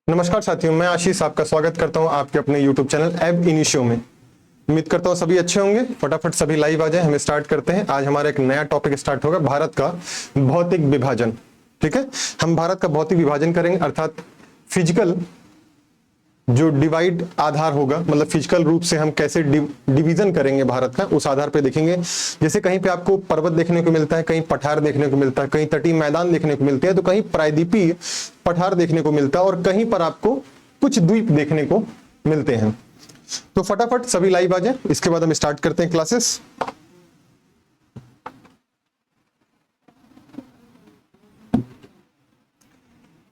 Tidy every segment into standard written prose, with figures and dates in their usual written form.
नमस्कार साथियों, मैं आशीष आपका स्वागत करता हूं आपके अपने YouTube चैनल एब इनिशियो में। उम्मीद करता हूं सभी अच्छे होंगे। फटाफट सभी लाइव आ जाए, हमें स्टार्ट करते हैं। आज हमारा एक नया टॉपिक स्टार्ट होगा, भारत का भौतिक विभाजन। ठीक है, हम भारत का भौतिक विभाजन करेंगे, अर्थात फिजिकल जो डिवाइड आधार होगा, मतलब फिजिकल रूप से हम कैसे डिवीजन करेंगे भारत का, उस आधार पे देखेंगे। जैसे कहीं पे आपको पर्वत देखने को मिलता है, कहीं पठार देखने को मिलता है, कहीं तटीय मैदान देखने को मिलते हैं, तो कहीं प्रायद्वीपीय पठार देखने को मिलता है और कहीं पर आपको कुछ द्वीप देखने को मिलते हैं। तो फटाफट सभी लाइव आ जाए, इसके बाद हम स्टार्ट करते हैं क्लासेस।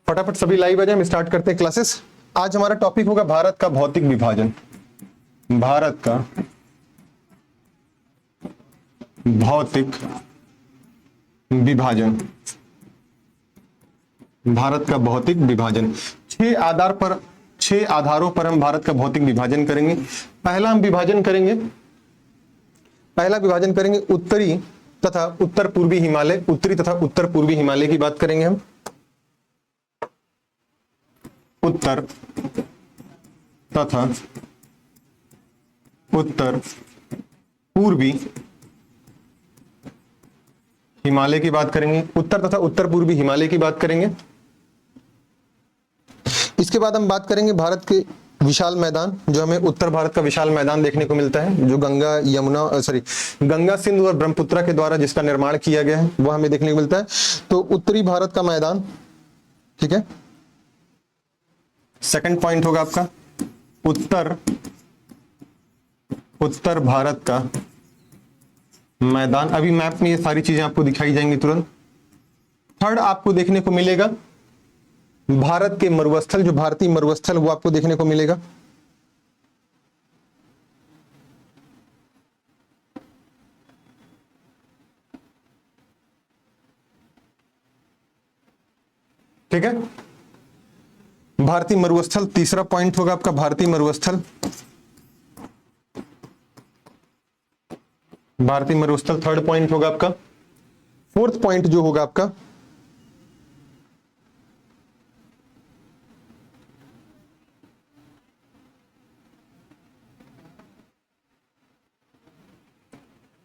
फटाफट सभी लाइव आ जाए, हम स्टार्ट करते हैं क्लासेस। आज हमारा टॉपिक होगा भारत का भौतिक विभाजन। भारत का भौतिक विभाजन, भारत का भौतिक विभाजन। छह आधारों पर हम भारत का भौतिक विभाजन करेंगे। पहला विभाजन करेंगे उत्तरी तथा उत्तर पूर्वी हिमालय, उत्तरी तथा उत्तर पूर्वी हिमालय की बात करेंगे हम। उत्तर तथा उत्तर पूर्वी हिमालय की बात करेंगे। उत्तर तथा उत्तर पूर्वी हिमालय की बात करेंगे। इसके बाद हम बात करेंगे भारत के विशाल मैदान, जो हमें उत्तर भारत का विशाल मैदान देखने को मिलता है, जो गंगा सिंधु और ब्रह्मपुत्र के द्वारा जिसका निर्माण किया गया है, वह हमें देखने को मिलता है। तो उत्तरी भारत का मैदान, ठीक है। सेकंड पॉइंट होगा आपका उत्तर भारत का मैदान। अभी मैप में ये सारी चीजें आपको दिखाई जाएंगी तुरंत। थर्ड आपको देखने को मिलेगा भारत के मरुस्थल, जो भारतीय मरुस्थल, वो आपको देखने को मिलेगा। ठीक है, भारतीय मरुस्थल तीसरा पॉइंट होगा आपका, भारतीय मरुस्थल। भारतीय मरुस्थल थर्ड पॉइंट होगा आपका। फोर्थ पॉइंट जो होगा आपका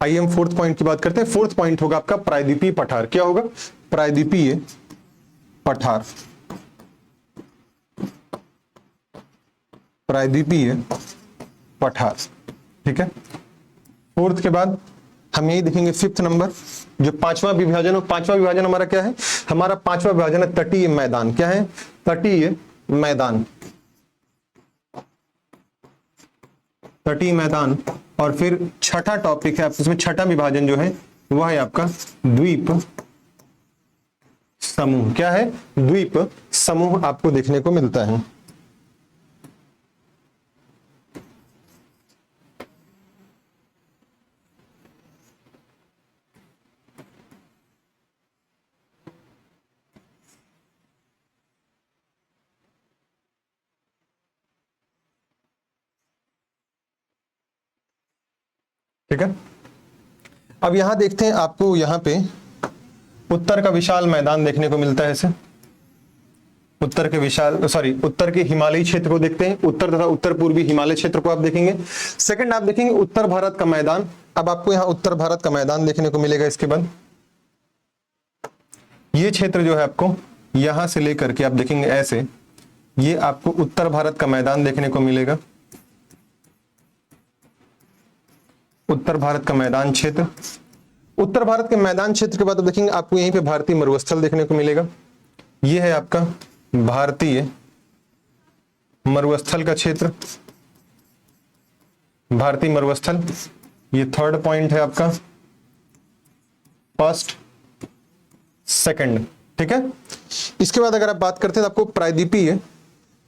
आइए हम फोर्थ पॉइंट की बात करते हैं। फोर्थ पॉइंट होगा आपका प्रायद्वीपीय पठार। क्या होगा? प्रायद्वीपीय पठार। प्रायद्वीपीय पठार, ठीक है। फोर्थ के बाद हम यही देखेंगे फिफ्थ नंबर, जो पांचवा विभाजन हो। पांचवा विभाजन हमारा क्या है? हमारा पांचवा विभाजन है तटीय मैदान। क्या है? तटीय मैदान। तटीय मैदान। और फिर छठा टॉपिक है, उसमें छठा विभाजन जो है वह है आपका द्वीप समूह। क्या है? द्वीप समूह आपको देखने को मिलता है। ठीक है, अब यहां देखते हैं, आपको यहां पे उत्तर का विशाल मैदान देखने को मिलता है। ऐसे उत्तर के हिमालयी क्षेत्र को देखते हैं, उत्तर तथा उत्तर पूर्वी हिमालय क्षेत्र को आप देखेंगे। सेकंड आप देखेंगे उत्तर भारत का मैदान। अब आपको यहां उत्तर भारत का मैदान देखने को मिलेगा। इसके बाद ये क्षेत्र जो है आपको यहां से लेकर के आप देखेंगे ऐसे, ये आपको उत्तर भारत का मैदान देखने को मिलेगा। उत्तर भारत का मैदान क्षेत्र। उत्तर भारत के मैदान क्षेत्र के बाद आप देखेंगे आपको यहीं पे भारतीय मरुस्थल देखने को मिलेगा। यह है आपका भारतीय मरुस्थल का क्षेत्र। भारतीय मरुस्थल, ये थर्ड पॉइंट है आपका, फर्स्ट सेकंड। ठीक है, इसके बाद अगर आप बात करते हैं तो आपको प्रायद्वीपीय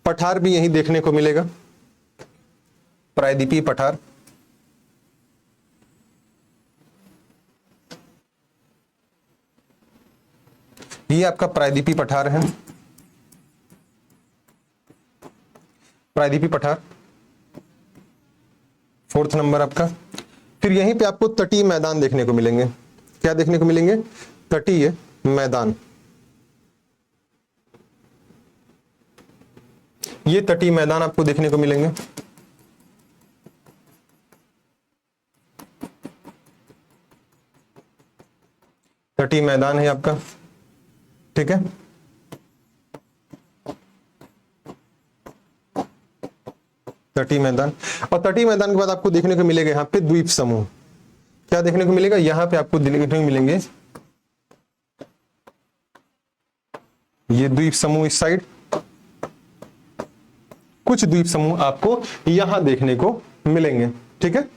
पठार भी यहीं देखने को मिलेगा। प्रायद्वीपीय पठार, ये आपका प्रायद्वीपीय पठार है। प्रायद्वीपीय पठार फोर्थ नंबर आपका। फिर यहीं पे आपको तटीय मैदान देखने को मिलेंगे। क्या देखने को मिलेंगे? तटीय मैदान। ये तटीय मैदान आपको देखने को मिलेंगे। तटीय मैदान है आपका, ठीक है। तटीय मैदान, और तटीय मैदान के बाद आपको देखने को मिलेगा यहाँ पे द्वीप समूह। क्या देखने को मिलेगा? यहाँ पे आपको देखने को मिलेंगे ये द्वीप समूह इस साइड, कुछ द्वीप समूह आपको यहां देखने को मिलेंगे, ठीक है।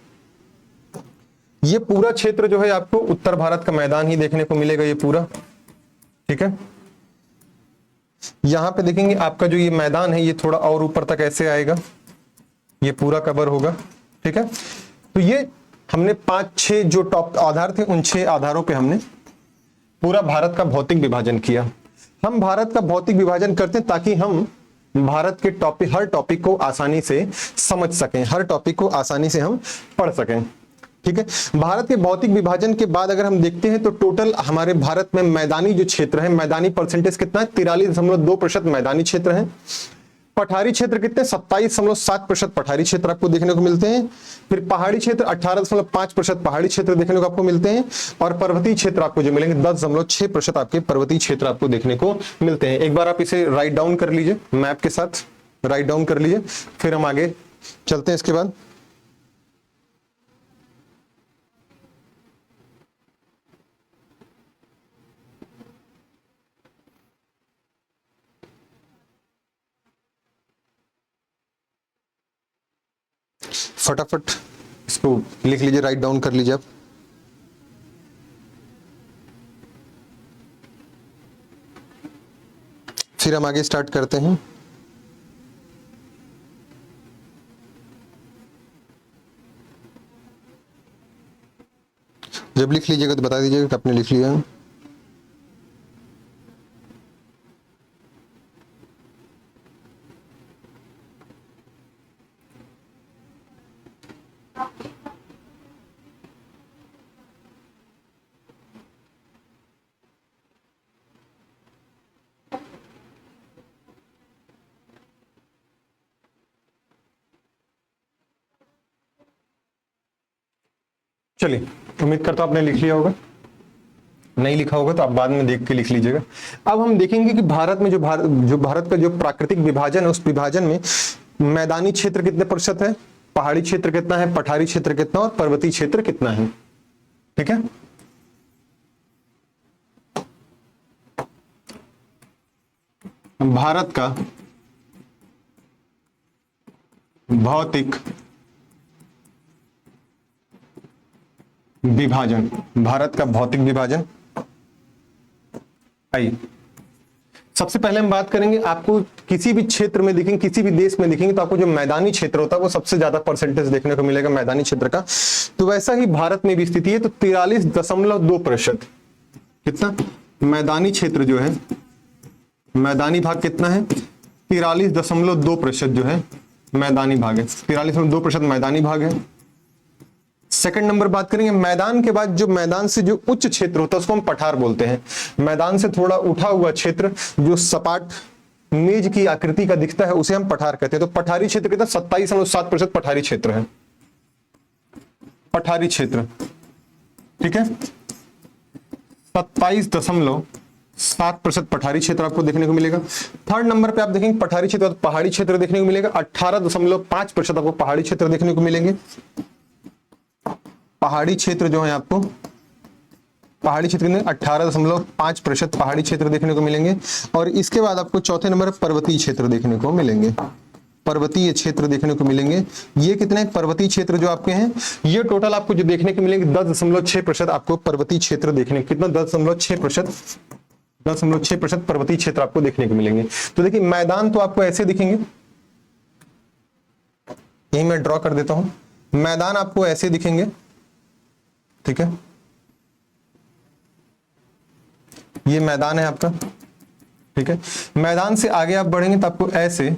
ये पूरा क्षेत्र जो है आपको उत्तर भारत का मैदान ही देखने को मिलेगा, ये पूरा, ठीक है। यहां पे देखेंगे आपका जो ये मैदान है ये थोड़ा और ऊपर तक ऐसे आएगा, ये पूरा कवर होगा, ठीक है। तो ये हमने 5-6 जो टॉप आधार थे उन 6 आधारों पे हमने पूरा भारत का भौतिक विभाजन किया। हम भारत का भौतिक विभाजन करते हैं ताकि हम भारत के टॉपिक, हर टॉपिक को आसानी से समझ सकें, हर टॉपिक को आसानी से हम पढ़ सकें, ठीक है। भारत के भौतिक विभाजन के बाद अगर हम देखते हैं तो टोटल हमारे भारत में मैदानी जो क्षेत्र है, मैदानी परसेंटेज कितना है? 43.2% मैदानी क्षेत्र है। पठारी क्षेत्र कितने? 27.7% पठारी क्षेत्र आपको देखने को मिलते हैं। फिर पहाड़ी क्षेत्र 18.5% पहाड़ी क्षेत्र देखने को आपको मिलते हैं, और पर्वतीय क्षेत्र आपको जो मिलेंगे 10.6% आपके पर्वतीय क्षेत्र आपको देखने को मिलते हैं। एक बार आप इसे राइट डाउन कर लीजिए, मैप के साथ राइट डाउन कर लीजिए, फिर हम आगे चलते हैं इसके बाद। फटाफट इसको लिख लीजिए, राइट डाउन कर लीजिए आप। फिर हम आगे स्टार्ट करते हैं। जब लिख लीजिएगा तो बता दीजिएगा कि आपने लिख लिया है। चलिए, उम्मीद करता हूं आपने लिख लिया होगा, नहीं लिखा होगा तो आप बाद में देख के लिख लीजिएगा। अब हम देखेंगे कि भारत में जो भारत का जो प्राकृतिक विभाजन है, उस विभाजन में मैदानी क्षेत्र कितने प्रतिशत है, पहाड़ी क्षेत्र कितना है, पठारी क्षेत्र कितना और पर्वतीय क्षेत्र कितना है, ठीक है। भारत का भौतिक विभाजन, भारत का भौतिक विभाजन। आइए सबसे पहले हम बात करेंगे, आपको किसी भी क्षेत्र में देखेंगे, किसी भी देश में देखेंगे तो आपको जो मैदानी क्षेत्र होता है वो सबसे ज्यादा परसेंटेज देखने को मिलेगा मैदानी क्षेत्र का। तो वैसा ही भारत में भी स्थिति है। तो 43.2%, कितना मैदानी क्षेत्र जो है, मैदानी भाग कितना है? 43.2% जो है मैदानी भाग है, 43.2% मैदानी भाग है। सेकंड नंबर बात करेंगे मैदान के बाद, जो मैदान से जो उच्च क्षेत्र होता है उसको हम पठार बोलते हैं। मैदान से थोड़ा उठा हुआ क्षेत्र जो सपाट मेज की आकृति का दिखता है उसे हम पठार कहते हैं। तो पठारी क्षेत्र कितना? 27.7% पठारी क्षेत्र है, पठारी क्षेत्र, ठीक है। 27.7% पठारी क्षेत्र आपको देखने को मिलेगा। थर्ड नंबर पे आप देखेंगे पठारी क्षेत्र, पहाड़ी क्षेत्र देखने को मिलेगा 18.5% आपको पहाड़ी क्षेत्र देखने को मिलेंगे। पहाड़ी क्षेत्र जो है आपको, पहाड़ी क्षेत्र में 18.5% पहाड़ी क्षेत्र देखने को मिलेंगे। और इसके बाद आपको चौथे नंबर पर पर्वतीय क्षेत्र देखने को मिलेंगे, पर्वतीय क्षेत्र देखने को मिलेंगे। ये कितने पर्वतीय क्षेत्र जो आपके हैं, ये टोटल आपको जो देखने को मिलेंगे 10.6% आपको पर्वतीय क्षेत्र देखने, कितना 10.6% पर्वतीय क्षेत्र आपको देखने को मिलेंगे। तो देखिए मैदान तो आपको ऐसे दिखेंगे, यही मैं ड्रॉ कर देता हूं, मैदान आपको ऐसे दिखेंगे, ठीक है। ये मैदान है आपका, ठीक है। मैदान से आगे आप बढ़ेंगे तो आपको ऐसे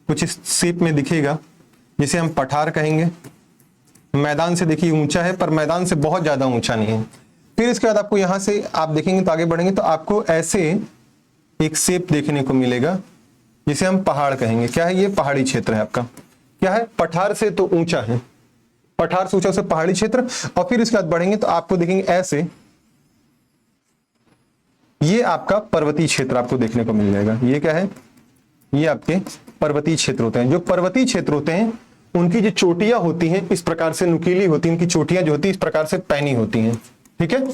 कुछ इस शेप में दिखेगा, जिसे हम पठार कहेंगे। मैदान से देखिए ऊंचा है, पर मैदान से बहुत ज्यादा ऊंचा नहीं है। फिर इसके बाद आपको यहां से आप देखेंगे तो आगे बढ़ेंगे तो आपको ऐसे एक शेप देखने को मिलेगा, जिसे हम पहाड़ कहेंगे। क्या है ये? पहाड़ी क्षेत्र है आपका। क्या है? पठार से तो ऊंचा है, पठार से ऊंचा से पहाड़ी क्षेत्र। और फिर इसके बाद बढ़ेंगे तो आपको देखेंगे ऐसे, ये आपका पर्वतीय क्षेत्र आपको देखने को मिल जाएगा। ये क्या है? ये आपके पर्वतीय क्षेत्र होते हैं। जो पर्वतीय क्षेत्र होते हैं उनकी जो चोटियां होती हैं इस प्रकार से नुकीली होती हैं, उनकी चोटियां जो होती है इस प्रकार से पैनी होती हैं, ठीक है।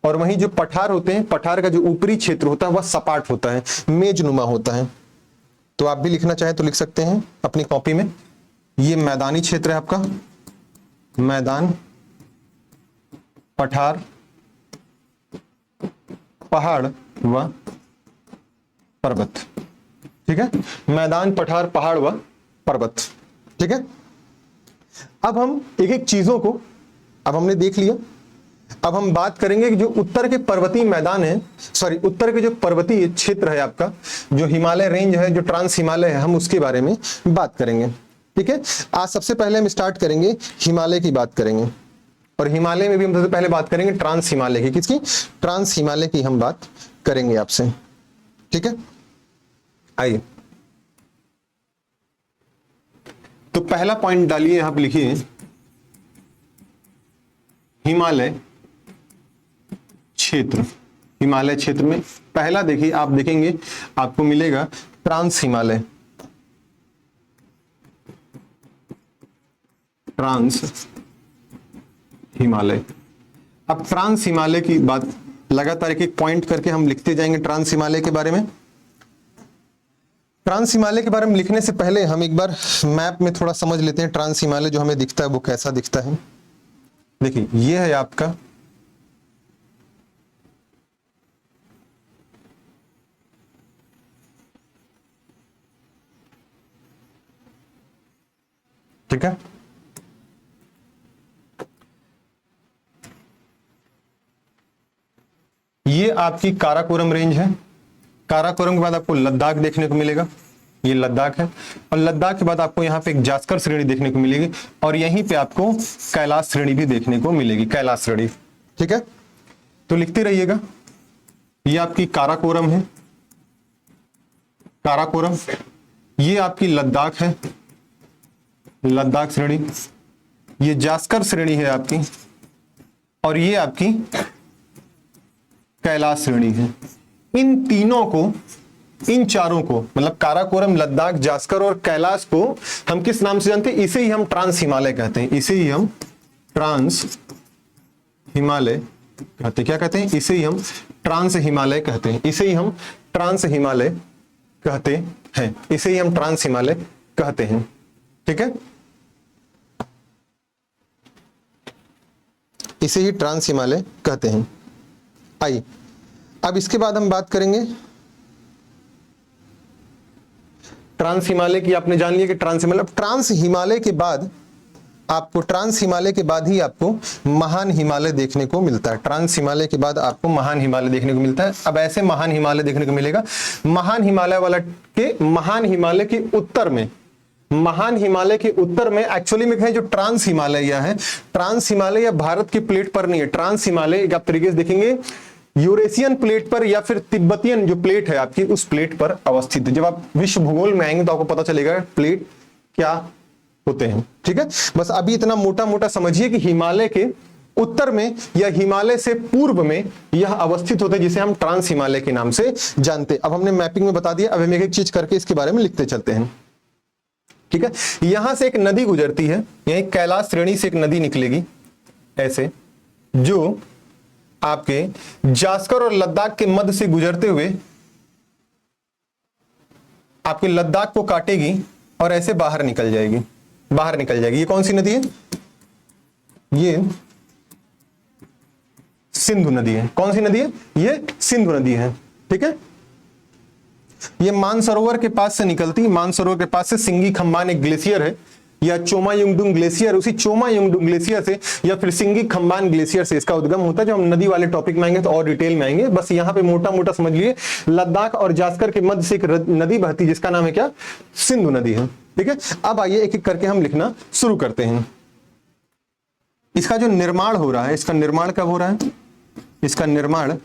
और वहीं जो पठार होते हैं, पठार का जो ऊपरी क्षेत्र होता है वह सपाट होता है, मेजनुमा होता है। तो आप भी लिखना चाहें तो लिख सकते हैं अपनी कॉपी में। ये मैदानी क्षेत्र है आपका, मैदान, पठार, पहाड़ व पर्वत, ठीक है। मैदान, पठार, पहाड़ व पर्वत, ठीक है। अब हम एक एक चीजों को अब हमने देख लिया। अब हम बात करेंगे कि जो उत्तर के पर्वतीय मैदान है, सॉरी उत्तर के जो पर्वतीय क्षेत्र है आपका, जो हिमालय रेंज है, जो ट्रांस हिमालय है, हम उसके बारे में बात करेंगे, ठीक है। आज सबसे पहले हम स्टार्ट करेंगे हिमालय की बात करेंगे। और हिमालय में भी हम सबसे पहले बात करेंगे ट्रांस हिमालय की। किसकी? ट्रांस हिमालय की हम बात करेंगे आपसे, ठीक है। आइए तो पहला पॉइंट डालिए, आप लिखिए हिमालय क्षेत्र। हिमालय क्षेत्र में पहला देखिए, आप देखेंगे आपको मिलेगा ट्रांस हिमालय, ट्रांस हिमालय। अब ट्रांस हिमालय की बात लगातार एक एक पॉइंट करके हम लिखते जाएंगे ट्रांस हिमालय के बारे में। ट्रांस हिमालय के बारे में लिखने से पहले हम एक बार मैप में थोड़ा समझ लेते हैं ट्रांस हिमालय जो हमें दिखता है वो कैसा दिखता है। देखिए ये है आपका ठीक है, ये आपकी काराकोरम रेंज है। काराकोरम के बाद आपको लद्दाख देखने को मिलेगा, ये लद्दाख है। और लद्दाख के बाद आपको यहाँ पे एक जास्कर श्रेणी देखने को मिलेगी और यहीं पे आपको कैलाश श्रेणी भी देखने को मिलेगी, कैलाश श्रेणी, ठीक है। तो लिखते रहिएगा, ये आपकी काराकोरम है, काराकोरम। ये आपकी लद्दाख है, लद्दाख श्रेणी। ये जास्कर श्रेणी है आपकी, और ये आपकी कैलाश श्रेणी है। इन तीनों को, इन चारों को, मतलब काराकोरम, लद्दाख, जास्कर और कैलाश को हम किस नाम से जानते हैं? इसे ही हम ट्रांस हिमालय कहते हैं, इसे ही हम ट्रांस हिमालय कहते हैं। क्या कहते हैं? इसे ही हम ट्रांस हिमालय कहते हैं, इसे ही हम ट्रांस हिमालय कहते हैं, इसे ही हम ट्रांस हिमालय कहते हैं, ठीक है। इसे ही ट्रांस हिमालय कहते हैं। आइए अब इसके बाद हम बात करेंगे ट्रांस हिमालय की। आपने जान लिया कि ट्रांस हिमालय, ट्रांस हिमालय के बाद आपको, ट्रांस हिमालय के बाद ही आपको महान हिमालय देखने को मिलता है। ट्रांस हिमालय के बाद आपको महान हिमालय देखने को मिलता है। अब ऐसे महान हिमालय देखने को मिलेगा, महान हिमालय वाला के, महान हिमालय के उत्तर में, महान हिमालय के उत्तर में एक्चुअली में जो ट्रांस हिमालय है, ट्रांस हिमालय भारत की प्लेट पर नहीं है। ट्रांस हिमालय आप तरीके से देखेंगे यूरेशियन प्लेट पर या फिर तिब्बतियन जो प्लेट है आपकी, उस प्लेट पर अवस्थित है। जब आप विश्व भूगोल में आएंगे तो आपको पता चलेगा प्लेट क्या होते हैं, ठीक है। बस अभी इतना मोटा मोटा समझिए कि हिमालय के उत्तर में या हिमालय से पूर्व में यह अवस्थित होते हैं, जिसे हम ट्रांस हिमालय के नाम से जानते हैं। अब हमने मैपिंग में बता दिया, अब हम एक एक चीज करके इसके बारे में लिखते चलते हैं, ठीक है। यहां से एक नदी गुजरती है, यही कैलाश श्रेणी से एक नदी निकलेगी ऐसे, जो आपके जास्कर और लद्दाख के मध्य से गुजरते हुए आपके लद्दाख को काटेगी और ऐसे बाहर निकल जाएगी, बाहर निकल जाएगी। ये कौन सी नदी है? ये सिंधु नदी है। कौन सी नदी है? ये सिंधु नदी है, ठीक है। ये मानसरोवर के पास से निकलती है, मानसरोवर के पास से सिंगी खम्बान एक ग्लेशियर है, या चोमा युंगडुंग ग्लेशियर, उसी चोमा युंगडुंग ग्लेशियर से या फिर सिंगी खम्बान ग्लेशियर से इसका उद्गम होता है। जब हम नदी वाले टॉपिक में आएंगे तो और डिटेल में आएंगे, बस यहाँ पे मोटा मोटा समझ लिए, लद्दाख और जास्कर के मध्य से एक नदी बहती जिसका नाम है क्या? सिंधु नदी है, ठीक है। अब आइए एक एक करके हम लिखना शुरू करते हैं। इसका जो निर्माण हो रहा है, इसका निर्माण कब हो रहा है? इसका निर्माण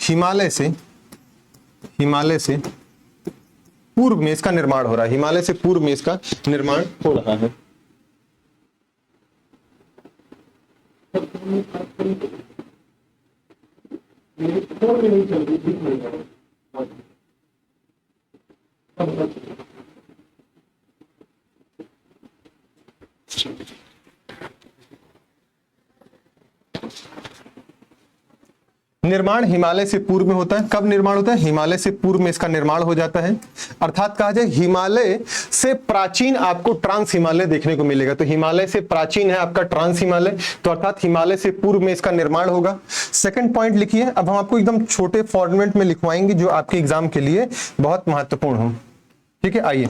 हिमालय से हिमालय से पूर्व में इसका निर्माण हो रहा है, हिमालय से पूर्व में इसका निर्माण हो रहा है। निर्माण हिमालय से पूर्व में होता है। कब निर्माण होता है? हिमालय से पूर्व में इसका निर्माण हो जाता है। अर्थात कहा जाए हिमालय से प्राचीन आपको ट्रांस हिमालय देखने को मिलेगा। तो हिमालय से प्राचीन है आपका ट्रांस हिमालय, तो अर्थात हिमालय से पूर्व में इसका निर्माण होगा। सेकंड पॉइंट लिखिए। अब हम आपको एकदम छोटे फॉर्मेट में लिखवाएंगे जो आपके एग्जाम के लिए बहुत महत्वपूर्ण हो। ठीक है, आइए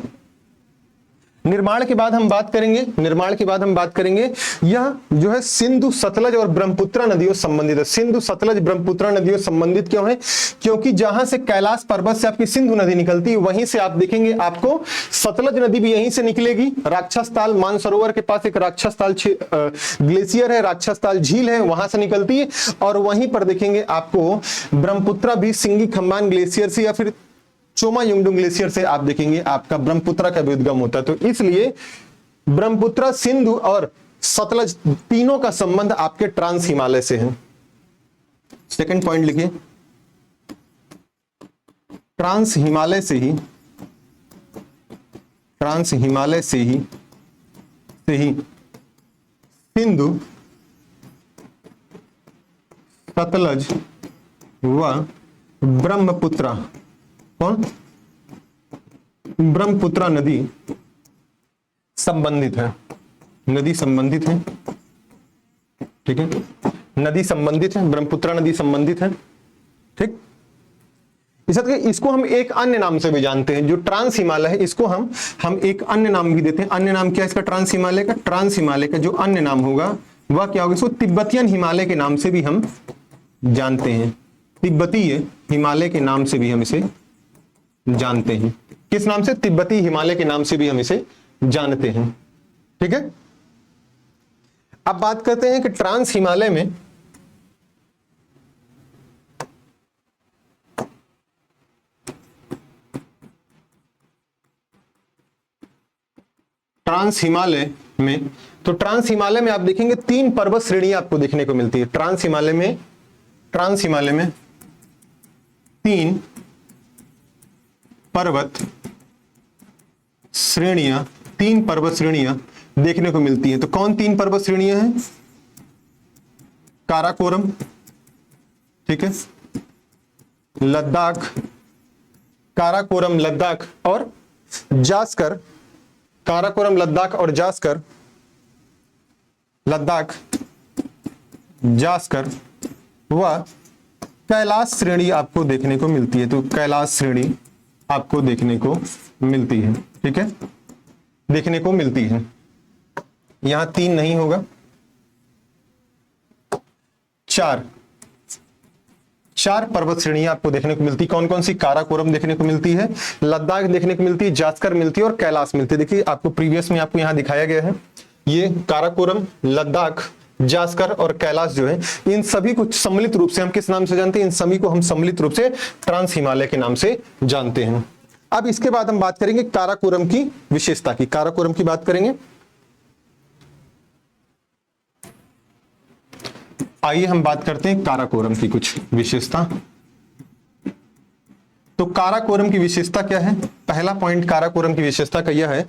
निर्माण के बाद हम बात करेंगे। निर्माण के बाद हम बात करेंगे यह जो है सिंधु सतलज और ब्रह्मपुत्र नदियों संबंधित है। सिंधु सतलज ब्रह्मपुत्र नदियों संबंधित क्यों है? क्योंकि जहां से कैलाश पर्वत से आपकी सिंधु नदी निकलती है वहीं से आप देखेंगे आपको सतलज नदी भी यहीं से निकलेगी। राक्षसताल मानसरोवर के पास एक राक्षसताल ग्लेशियर है, राक्षसताल झील है, वहां से निकलती है। और वहीं पर देखेंगे आपको ब्रह्मपुत्र भी सिंगी खम्बान ग्लेशियर से या फिर चोमा युंगडुंग ग्लेशियर से आप देखेंगे आपका ब्रह्मपुत्र का भी उद्गम होता है। तो इसलिए ब्रह्मपुत्र, सिंधु और सतलज तीनों का संबंध आपके ट्रांस हिमालय से है। सेकंड पॉइंट लिखिए, ट्रांस हिमालय से ही सिंधु, सतलज व ब्रह्मपुत्र ब्रह्मपुत्र नदी संबंधित है। नदी संबंधित है, ठीक है, नदी संबंधित है, ब्रह्मपुत्र नदी संबंधित है। ठीक, इसको हम एक अन्य नाम से भी जानते हैं। जो ट्रांस हिमालय है इसको हम एक अन्य नाम भी देते हैं। अन्य नाम क्या है इसका? ट्रांस हिमालय का। ट्रांस हिमालय का जो अन्य नाम होगा वह क्या होगा? इसको तिब्बतियन हिमालय के नाम से भी हम जानते हैं। तिब्बतीय हिमालय के नाम से भी हम इसे जानते हैं। किस नाम से? तिब्बती हिमालय के नाम से भी हम इसे जानते हैं। ठीक है, अब बात करते हैं कि ट्रांस हिमालय में ट्रांस हिमालय में आप देखेंगे 3 पर्वत श्रेणियां आपको देखने को मिलती है। ट्रांस हिमालय में 3 पर्वत श्रेणियां देखने को मिलती हैं। तो कौन 3 पर्वत श्रेणियां हैं? काराकोरम, ठीक है, लद्दाख, काराकोरम, लद्दाख और जास्कर। काराकोरम, लद्दाख और जास्कर, लद्दाख, जास्कर व कैलाश श्रेणी आपको देखने को मिलती है। तो कैलाश श्रेणी आपको देखने को मिलती है। ठीक है, देखने को मिलती है। यहां 3 नहीं होगा, 4 पर्वत श्रेणियां आपको देखने को मिलती। कौन कौन सी? काराकोरम देखने को मिलती है, लद्दाख देखने को मिलती है, जास्कर मिलती है और कैलाश मिलती है। देखिए आपको प्रीवियस में आपको यहां दिखाया गया है। ये काराकोरम, लद्दाख, जास्कर और कैलाश जो है इन सभी को सम्मिलित रूप से हम किस नाम से जानते हैं? इन सभी को हम सम्मिलित रूप से ट्रांस हिमालय के नाम से जानते हैं। अब इसके बाद हम बात करेंगे काराकोरम की विशेषता की। काराकोरम की बात करेंगे। आइए हम बात करते हैं काराकोरम की कुछ विशेषता। तो काराकोरम की विशेषता क्या है? पहला पॉइंट काराकोरम की विशेषता का यह है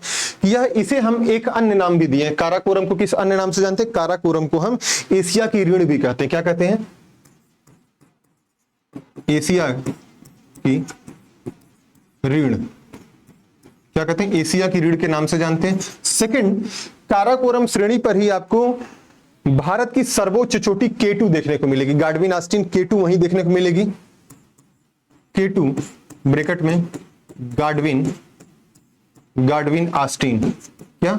कि इसे हम एक अन्य नाम भी दिए हैं। काराकोरम को किस अन्य नाम से जानते हैं? काराकोरम को हम एशिया की रीढ़ भी कहते हैं। क्या कहते हैं? एशिया की रीढ़। क्या कहते हैं? एशिया की रीढ़ के नाम से जानते हैं। सेकंड, काराकोरम श्रेणी पर ही आपको भारत की सर्वोच्च चोटी K2 देखने को मिलेगी। गाडविन आस्टीन K2 वहीं देखने को मिलेगी। K2 ब्रैकेट में गाडविन आस्टीन, क्या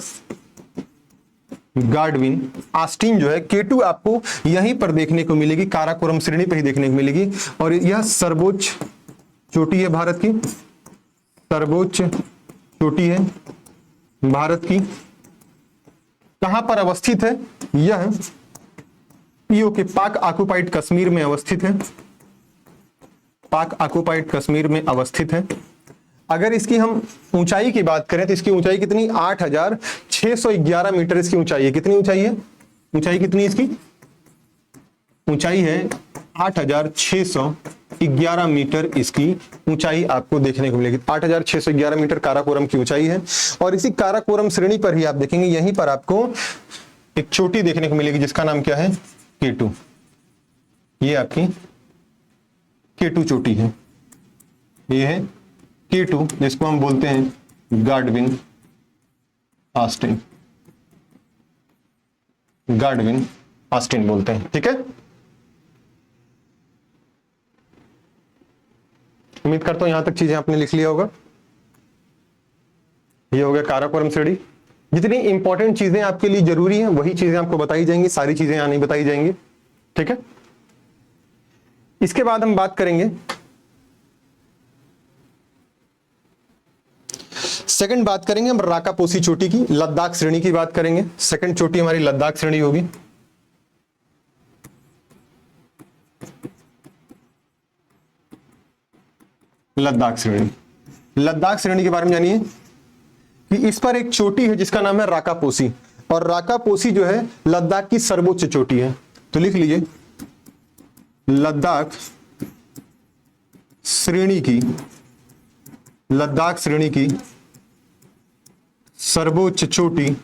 गाडविन आस्टीन जो है K2 आपको यहीं पर देखने को मिलेगी, काराकोरम श्रेणी पर ही देखने को मिलेगी। और यह सर्वोच्च चोटी है भारत की, सर्वोच्च चोटी है भारत की। कहां पर अवस्थित है? यह पीओके, पाक ऑक्युपाइड कश्मीर में अवस्थित है। पाक ऑक्युपाइड कश्मीर में अवस्थित है। अगर इसकी हम ऊंचाई की बात करें तो इसकी ऊंचाई कितनी, 8,611 मीटर इसकी ऊंचाई है। कितनी ऊंचाई है, ऊंचाई कितनी है इसकी, ऊंचाई है 8,611 मीटर इसकी ऊंचाई आपको देखने को मिलेगी। 8,611 मीटर काराकोरम की ऊंचाई है। और इसी काराकोरम श्रेणी पर ही आप देखेंगे यहीं पर आपको एक चोटी देखने को मिलेगी जिसका नाम क्या है, K2। ये आपकी K2 चोटी है, ये है K2 जिसको हम बोलते हैं गार्डविन ऑस्टिन, गार्डविन ऑस्टिन बोलते हैं। ठीक है, उम्मीद करता हूं यहां तक चीजें आपने लिख लिया होगा। ये हो गया काराकोरम श्रेणी। जितनी इंपॉर्टेंट चीजें आपके लिए जरूरी हैं वही चीजें आपको बताई जाएंगी, सारी चीजें यहां नहीं बताई जाएंगी। ठीक है, इसके बाद हम बात करेंगे सेकंड, बात करेंगे हम राकापोसी चोटी की, लद्दाख श्रेणी की बात करेंगे। सेकंड चोटी हमारी लद्दाख श्रेणी होगी। लद्दाख श्रेणी, लद्दाख श्रेणी के बारे में जानिए कि इस पर एक चोटी है जिसका नाम है राकापोसी, और राकापोसी जो है लद्दाख की सर्वोच्च चोटी है। तो लिख लीजिए लद्दाख श्रेणी की, लद्दाख श्रेणी की सर्वोच्च चोटी,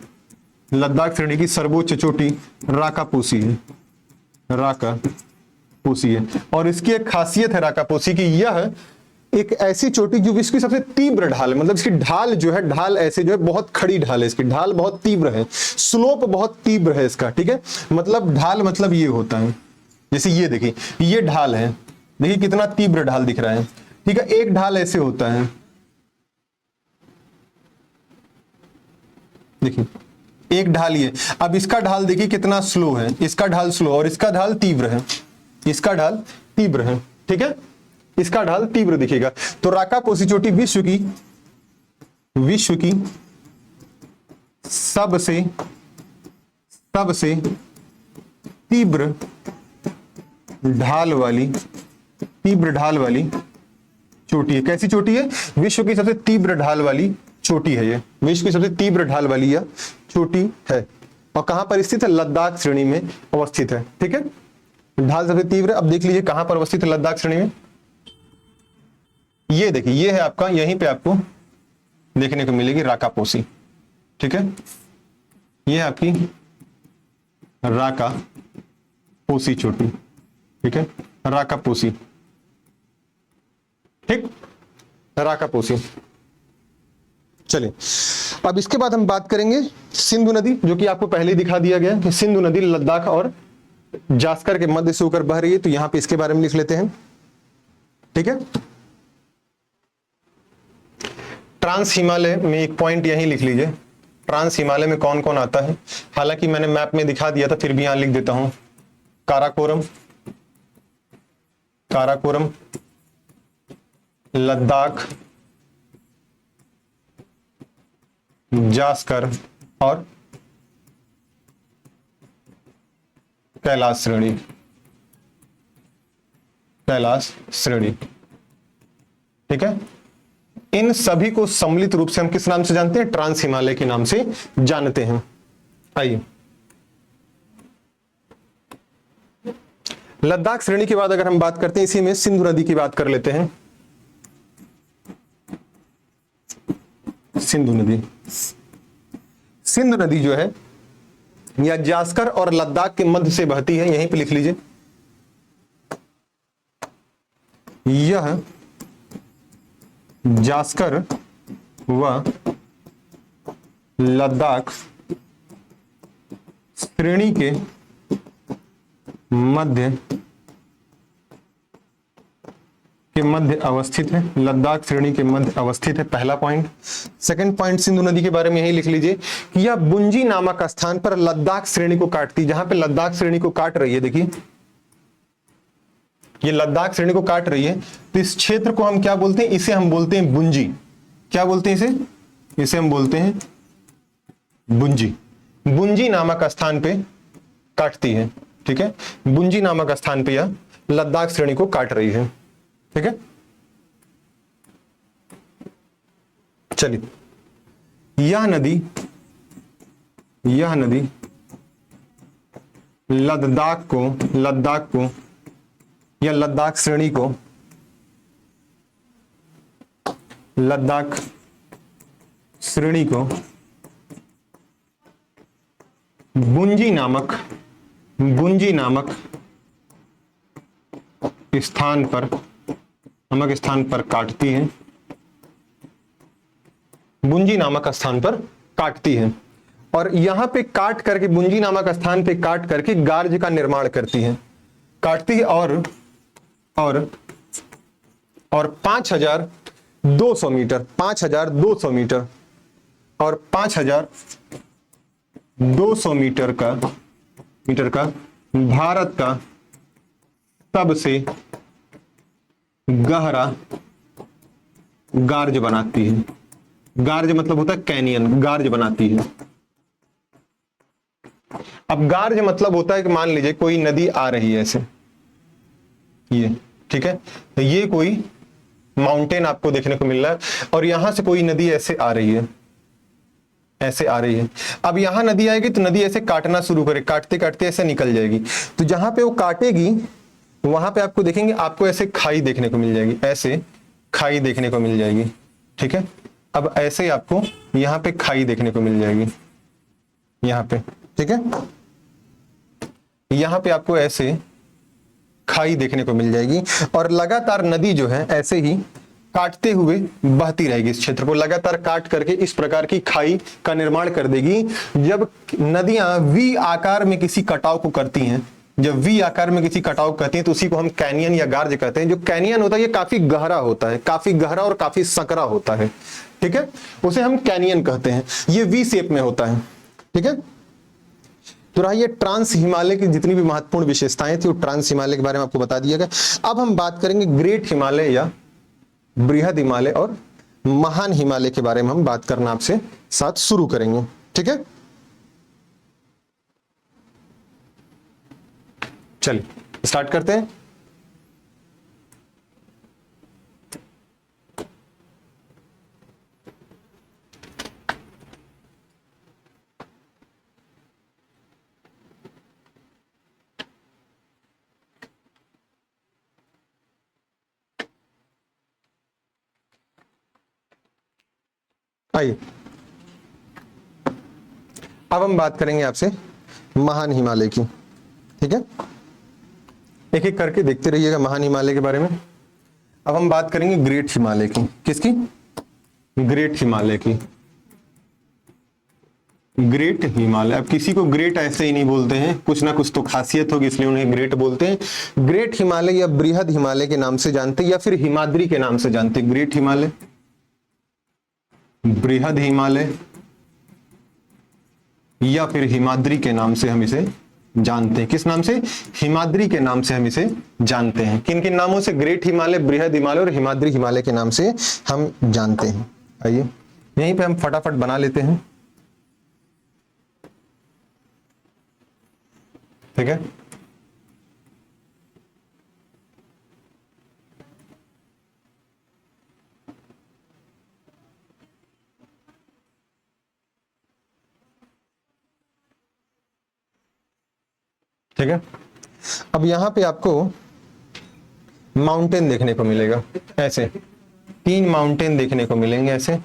लद्दाख श्रेणी की सर्वोच्च चोटी राकापोसी है, राकापोसी है। और इसकी एक खासियत है राकापोसी की, यह एक ऐसी चोटी जो विश्व की सबसे तीव्र ढाल है, मतलब इसकी ढाल जो है, ढाल ऐसे जो है बहुत खड़ी ढाल है, इसकी ढाल बहुत तीव्र है, स्लोप बहुत तीव्र है इसका। ठीक है, मतलब ढाल मतलब ये होता है, जैसे ये देखिए ये ढाल है, देखिए कितना तीव्र ढाल दिख रहा है। ठीक है, एक ढाल ऐसे होता है, देखिए एक ढाल ये, अब इसका ढाल देखिए कितना स्लो है, इसका ढाल स्लो और इसका ढाल तीव्र है, इसका ढाल तीव्र है। ठीक है, इसका ढाल तीव्र दिखेगा। तो राकापोसी चोटी विश्व की सबसे तीव्र ढाल वाली चोटी है। कैसी चोटी है, विश्व की सबसे तीव्र ढाल वाली चोटी है ये, विश्व की सबसे तीव्र ढाल वाली यह चोटी है। और कहां पर स्थित है, लद्दाख श्रेणी में अवस्थित है। ठीक है, ढाल सबसे तीव्र। अब देख लीजिए कहां पर अवस्थित है लद्दाख श्रेणी में, ये देखिए ये है आपका, यहीं पे आपको देखने को मिलेगी राकापोसी। ठीक है, ये है आपकी राकापोसी चोटी। ठीक है, राकापोसी, ठीक, राकापोसी। चलिए अब इसके बाद हम बात करेंगे सिंधु नदी, जो कि आपको पहले ही दिखा दिया गया कि सिंधु नदी लद्दाख और जास्कर के मध्य से होकर बह रही है। तो यहां पे इसके बारे में लिख लेते हैं। ठीक है, ट्रांस हिमालय में एक पॉइंट यहीं लिख लीजिए, ट्रांस हिमालय में कौन कौन आता है। हालांकि मैंने मैप में दिखा दिया था, फिर भी यहां लिख देता हूं, काराकोरम, काराकोरम, लद्दाख, जास्कर और कैलाश श्रेणी, कैलाश श्रेणी। ठीक है, इन सभी को सम्मिलित रूप से हम किस नाम से जानते हैं, ट्रांस हिमालय के नाम से जानते हैं। आइए लद्दाख श्रेणी के बाद अगर हम बात करते हैं, इसी में सिंधु नदी की बात कर लेते हैं। सिंधु नदी, सिंधु नदी जो है यह जास्कर और लद्दाख के मध्य से बहती है। यहीं पे लिख लीजिए, यह जास्कर व लद्दाख श्रेणी के मध्य अवस्थित है, लद्दाख श्रेणी के मध्य अवस्थित है, पहला पॉइंट। सेकंड पॉइंट सिंधु नदी के बारे में यही लिख लीजिए कि यह बुंजी नामक स्थान पर लद्दाख श्रेणी को काटती है। जहां पे लद्दाख श्रेणी को काट रही है, देखिए ये लद्दाख श्रेणी को काट रही है, तो इस क्षेत्र को हम क्या बोलते हैं, इसे हम बोलते हैं बुंजी। क्या बोलते हैं इसे, इसे हम बोलते हैं बुंजी। बुंजी नामक स्थान पे काटती है। ठीक है, बुंजी नामक स्थान पे यह लद्दाख श्रेणी को काट रही है। ठीक है, चलिए यह नदी लद्दाख को या लद्दाख श्रेणी को गुंजी नामक स्थान पर काटती है। गुंजी नामक स्थान पर काटती है और यहां पे काट करके, गुंजी नामक स्थान पे काट करके गार्ज का निर्माण करती है, काटती है और 5,200 मीटर और 5,200 मीटर का भारत का सबसे गहरा गार्ज बनाती है। गार्ज मतलब होता है कैनियन, गार्ज बनाती है। अब गार्ज मतलब होता है कि मान लीजिए कोई नदी आ रही है ऐसे, ये ठीक है, तो ये कोई माउंटेन आपको देखने को मिल रहा है और यहां से कोई नदी ऐसे आ रही है, अब यहां नदी आएगी तो नदी ऐसे काटना शुरू करे, काटते काटते ऐसे निकल जाएगी। तो जहां पे वो काटेगी वहां पे आपको देखेंगे, आपको ऐसे खाई देखने को मिल जाएगी, ऐसे खाई देखने को मिल जाएगी। ठीक है, अब ऐसे ही आपको यहां पे खाई देखने को मिल जाएगी, यहां पे। ठीक है, यहां पे आपको ऐसे खाई देखने को मिल जाएगी और लगातार नदी जो है ऐसे ही काटते हुए बहती रहेगी। इस क्षेत्र को लगातार काट करके इस प्रकार की खाई का निर्माण कर देगी। जब नदियां वी आकार में किसी कटाव को करती हैं, तो उसी को हम कैनियन या गार्ज कहते हैं। जो कैनियन होता है ये काफी गहरा और काफी सकरा होता है। ठीक है, उसे हम कैनियन कहते हैं। ये वी शेप में होता है। ठीक है, तो रहा ये ट्रांस हिमालय की जितनी भी महत्वपूर्ण विशेषताएं थी वो ट्रांस हिमालय के बारे में आपको बता दिया गया। अब हम बात करेंगे ग्रेट हिमालय या बृहद हिमालय और महान हिमालय के बारे में हम बात करना आपसे साथ शुरू करेंगे। ठीक है, चलिए स्टार्ट करते हैं। आइए अब हम बात करेंगे आपसे महान हिमालय की। ठीक है, एक एक करके देखते रहिएगा महान हिमालय के बारे में। अब हम बात करेंगे ग्रेट हिमालय की। किसकी? ग्रेट हिमालय की। ग्रेट हिमालय, अब किसी को ग्रेट ऐसे ही नहीं बोलते हैं, कुछ ना कुछ तो खासियत होगी इसलिए उन्हें ग्रेट बोलते हैं। ग्रेट हिमालय या बृहद हिमालय के नाम से जानते हैं या फिर हिमाद्री के नाम से जानते हैं। ग्रेट हिमालय, बृहद हिमालय या फिर हिमाद्री के नाम से हम इसे जानते हैं। किस नाम से? हिमाद्री के नाम से हम इसे जानते हैं। किन किन नामों से? ग्रेट हिमालय, बृहद हिमालय और हिमाद्री हिमालय के नाम से हम जानते हैं। आइए यहीं पे हम फटाफट बना लेते हैं। ठीक है, ठीक है। अब यहां पे आपको माउंटेन देखने को मिलेगा, ऐसे 3 माउंटेन देखने को मिलेंगे ऐसे।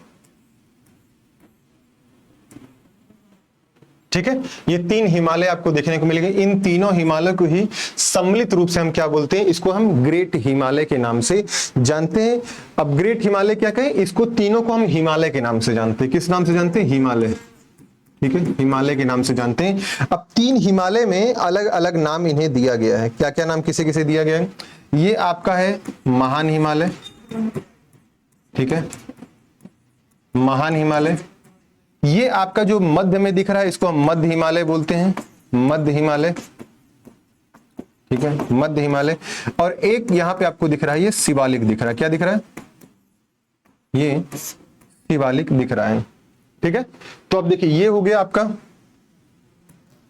ठीक है, ये 3 हिमालय आपको देखने को मिलेंगे। इन तीनों हिमालय को ही सम्मिलित रूप से हम क्या बोलते हैं? इसको हम ग्रेट हिमालय के नाम से जानते हैं। अब ग्रेट हिमालय क्या कहें? इसको तीनों को हम हिमालय के नाम से जानते हैं। किस नाम से जानते हैं? हिमालय। ठीक है, हिमालय के नाम से जानते हैं। अब 3 हिमालय में अलग अलग नाम इन्हें दिया गया है। क्या क्या नाम किसे किसे दिया गया है? ये आपका है महान हिमालय। ठीक है, महान हिमालय। ये आपका जो मध्य में दिख रहा है इसको हम मध्य हिमालय बोलते हैं, मध्य हिमालय। ठीक है, मध्य हिमालय। और एक यहां पे आपको दिख रहा है, ये शिवालिक दिख रहा है। क्या दिख रहा है? ये शिवालिक दिख रहा है। ठीक है, तो अब देखिए ये हो गया आपका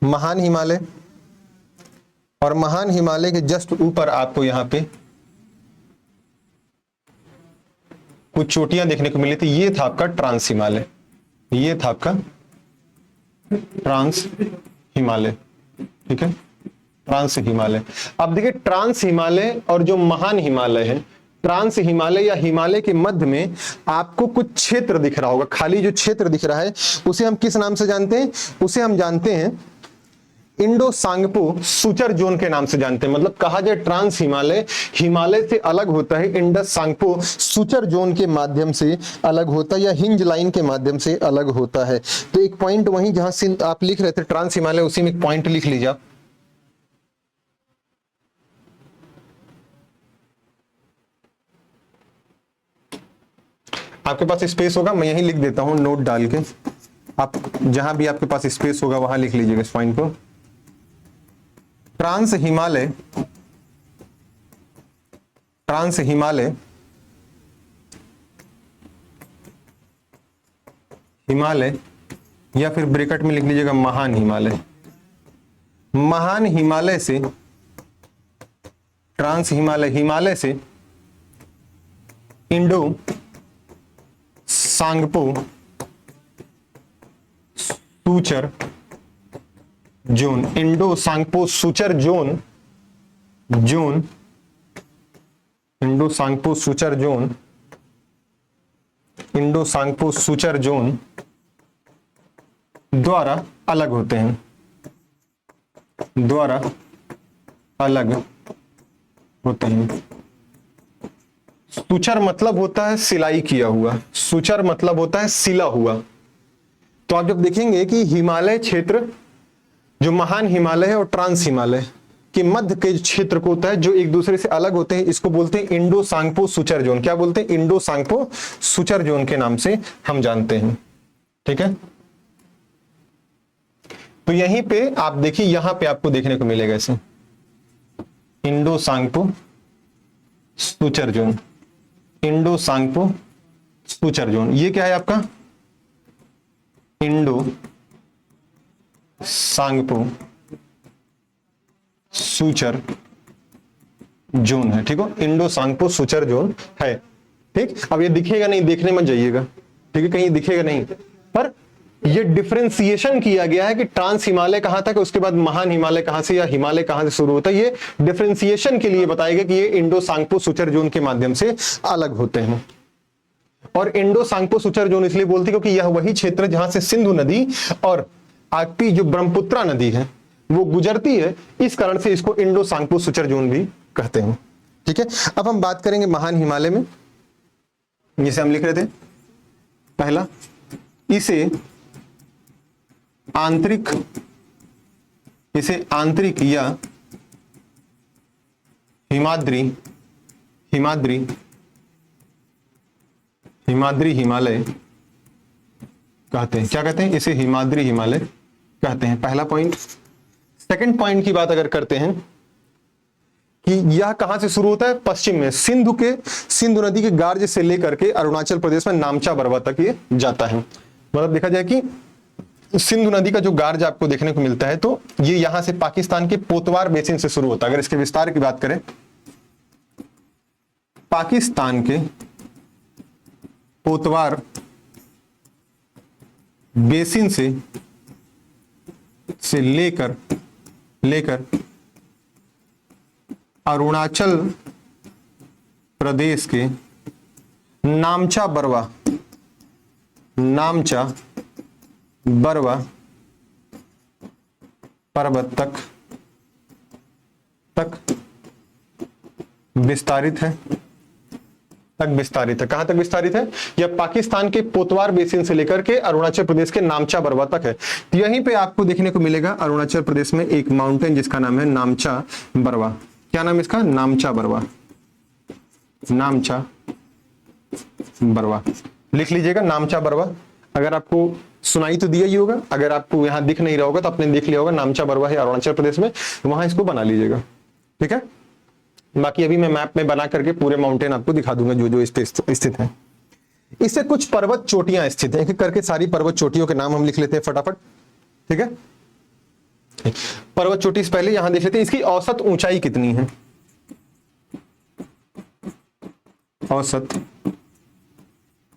महान हिमालय और महान हिमालय के जस्ट ऊपर आपको यहां पे कुछ चोटियां देखने को मिली थी। ये था आपका ट्रांस हिमालय, ये था आपका ट्रांस हिमालय, ठीक है, ट्रांस हिमालय। अब देखिए ट्रांस हिमालय और जो महान हिमालय है, ट्रांस हिमालय या हिमालय के मध्य में आपको कुछ क्षेत्र दिख रहा होगा, खाली जो क्षेत्र दिख रहा है उसे हम किस नाम से जानते हैं? उसे हम जानते हैं इंडो सांगपो सुचर जोन के नाम से जानते हैं। मतलब कहा जाए ट्रांस हिमालय हिमालय से अलग होता है, इंडस सांगपो सुचर जोन के माध्यम से अलग होता है या हिंज लाइन के माध्यम से अलग होता है। तो एक पॉइंट वहीं जहां से आप लिख रहे थे ट्रांस हिमालय, उसी में एक पॉइंट लिख लीजिए आप। आपके पास स्पेस होगा, मैं यहीं लिख देता हूं नोट डाल के, आप जहां भी आपके पास स्पेस होगा वहां लिख लीजिएगा इस पॉइंट को। ट्रांस हिमालय, ट्रांस हिमालय, हिमालय या फिर ब्रैकेट में लिख लीजिएगा महान हिमालय। महान हिमालय से, ट्रांस हिमालय, हिमालय से Indo Tsangpo suture zone, Indo Tsangpo suture zone, zone Indo Tsangpo suture zone, Indo Tsangpo suture zone द्वारा अलग होते हैं, द्वारा अलग होते हैं। सुचर मतलब होता है सिलाई किया हुआ, सुचर मतलब होता है सिला हुआ। तो आप जब देखेंगे कि हिमालय क्षेत्र जो महान हिमालय है और ट्रांस हिमालय के मध्य के क्षेत्र को होता है जो एक दूसरे से अलग होते हैं, इसको बोलते हैं इंडो सांगपो सुचर जोन। क्या बोलते हैं? इंडो सांगपो सुचर जोन के नाम से हम जानते हैं, ठीक है। तो यहीं पे आप देखिए, यहां पे आपको देखने को मिलेगा ऐसे Indo Tsangpo suture zone, Indo Tsangpo suture zone. ये क्या है आपका? इंडो सांगपो सुचर जोन है, ठीक हो, इंडो सांगपो सुचर जोन है, ठीक। अब ये दिखेगा नहीं, देखने मत जाइएगा, ठीक है, कहीं दिखेगा नहीं, पर ये डिफरेंशिएशन किया गया है कि ट्रांस हिमालय कहां तक, उसके बाद महान हिमालय कहां से या हिमालय कहां से शुरू होता है। ये डिफरेंशिएशन के लिए बताया गया कि ये इंडो सांगपो सुचर जोन के माध्यम से अलग होते हैं। और इंडो सांगपो सुचर जोन इसलिए बोलते हैं क्योंकि यह वही क्षेत्र जहां से सिंधु नदी और आपकी जो ब्रह्मपुत्रा नदी है वो गुजरती है, इस कारण से इसको इंडो सांगपो सुचर जोन भी कहते हैं, ठीक है। अब हम बात करेंगे महान हिमालय में, जिसे हम लिख रहे थे पहला, इसे आंतरिक, इसे आंतरिक या हिमाद्री, हिमाद्री, हिमाद्री हिमालय कहते हैं। क्या कहते हैं? इसे हिमाद्री हिमालय कहते हैं, पहला पॉइंट। सेकंड पॉइंट की बात अगर करते हैं कि यह कहां से शुरू होता है? पश्चिम में, सिंधु नदी के गार्ज से लेकर के अरुणाचल प्रदेश में नामचा बरवा तक ये जाता है। मतलब देखा जाए कि सिंधु नदी का जो गार्ज आपको देखने को मिलता है तो ये यहां से पाकिस्तान के पोतवार बेसिन से शुरू होता है। अगर इसके विस्तार की बात करें, पाकिस्तान के पोतवार बेसिन से लेकर अरुणाचल प्रदेश के नामचा बरवा, नामचा बरवा पर्वत तक विस्तारित है, कहां तक विस्तारित है? यह पाकिस्तान के पोतवार बेसिन से लेकर के अरुणाचल प्रदेश के नामचा बरवा तक है। तो यहीं पे आपको देखने को मिलेगा अरुणाचल प्रदेश में एक माउंटेन जिसका नाम है नामचा बरवा। क्या नाम है इसका? नामचा बरवा, नामचा बरवा लिख लीजिएगा, नामचा बरवा। अगर आपको सुनाई तो दिया ही होगा, अगर आपको यहां दिख नहीं रहा होगा तो आपने देख लिया होगा, नामचा बरवा है अरुणाचल प्रदेश में, वहां इसको बना लीजिएगा, ठीक है। बाकी अभी मैं मैप में बना करके पूरे माउंटेन आपको दिखा दूंगा जो जो इस पे स्थित है। इससे कुछ पर्वत चोटियां स्थित हैं, एक एक करके सारी पर्वत चोटियों के नाम हम लिख लेते हैं फटाफट, ठीक है। पर्वत चोटी से पहले यहां देख लेते हैं इसकी औसत ऊंचाई कितनी है। औसत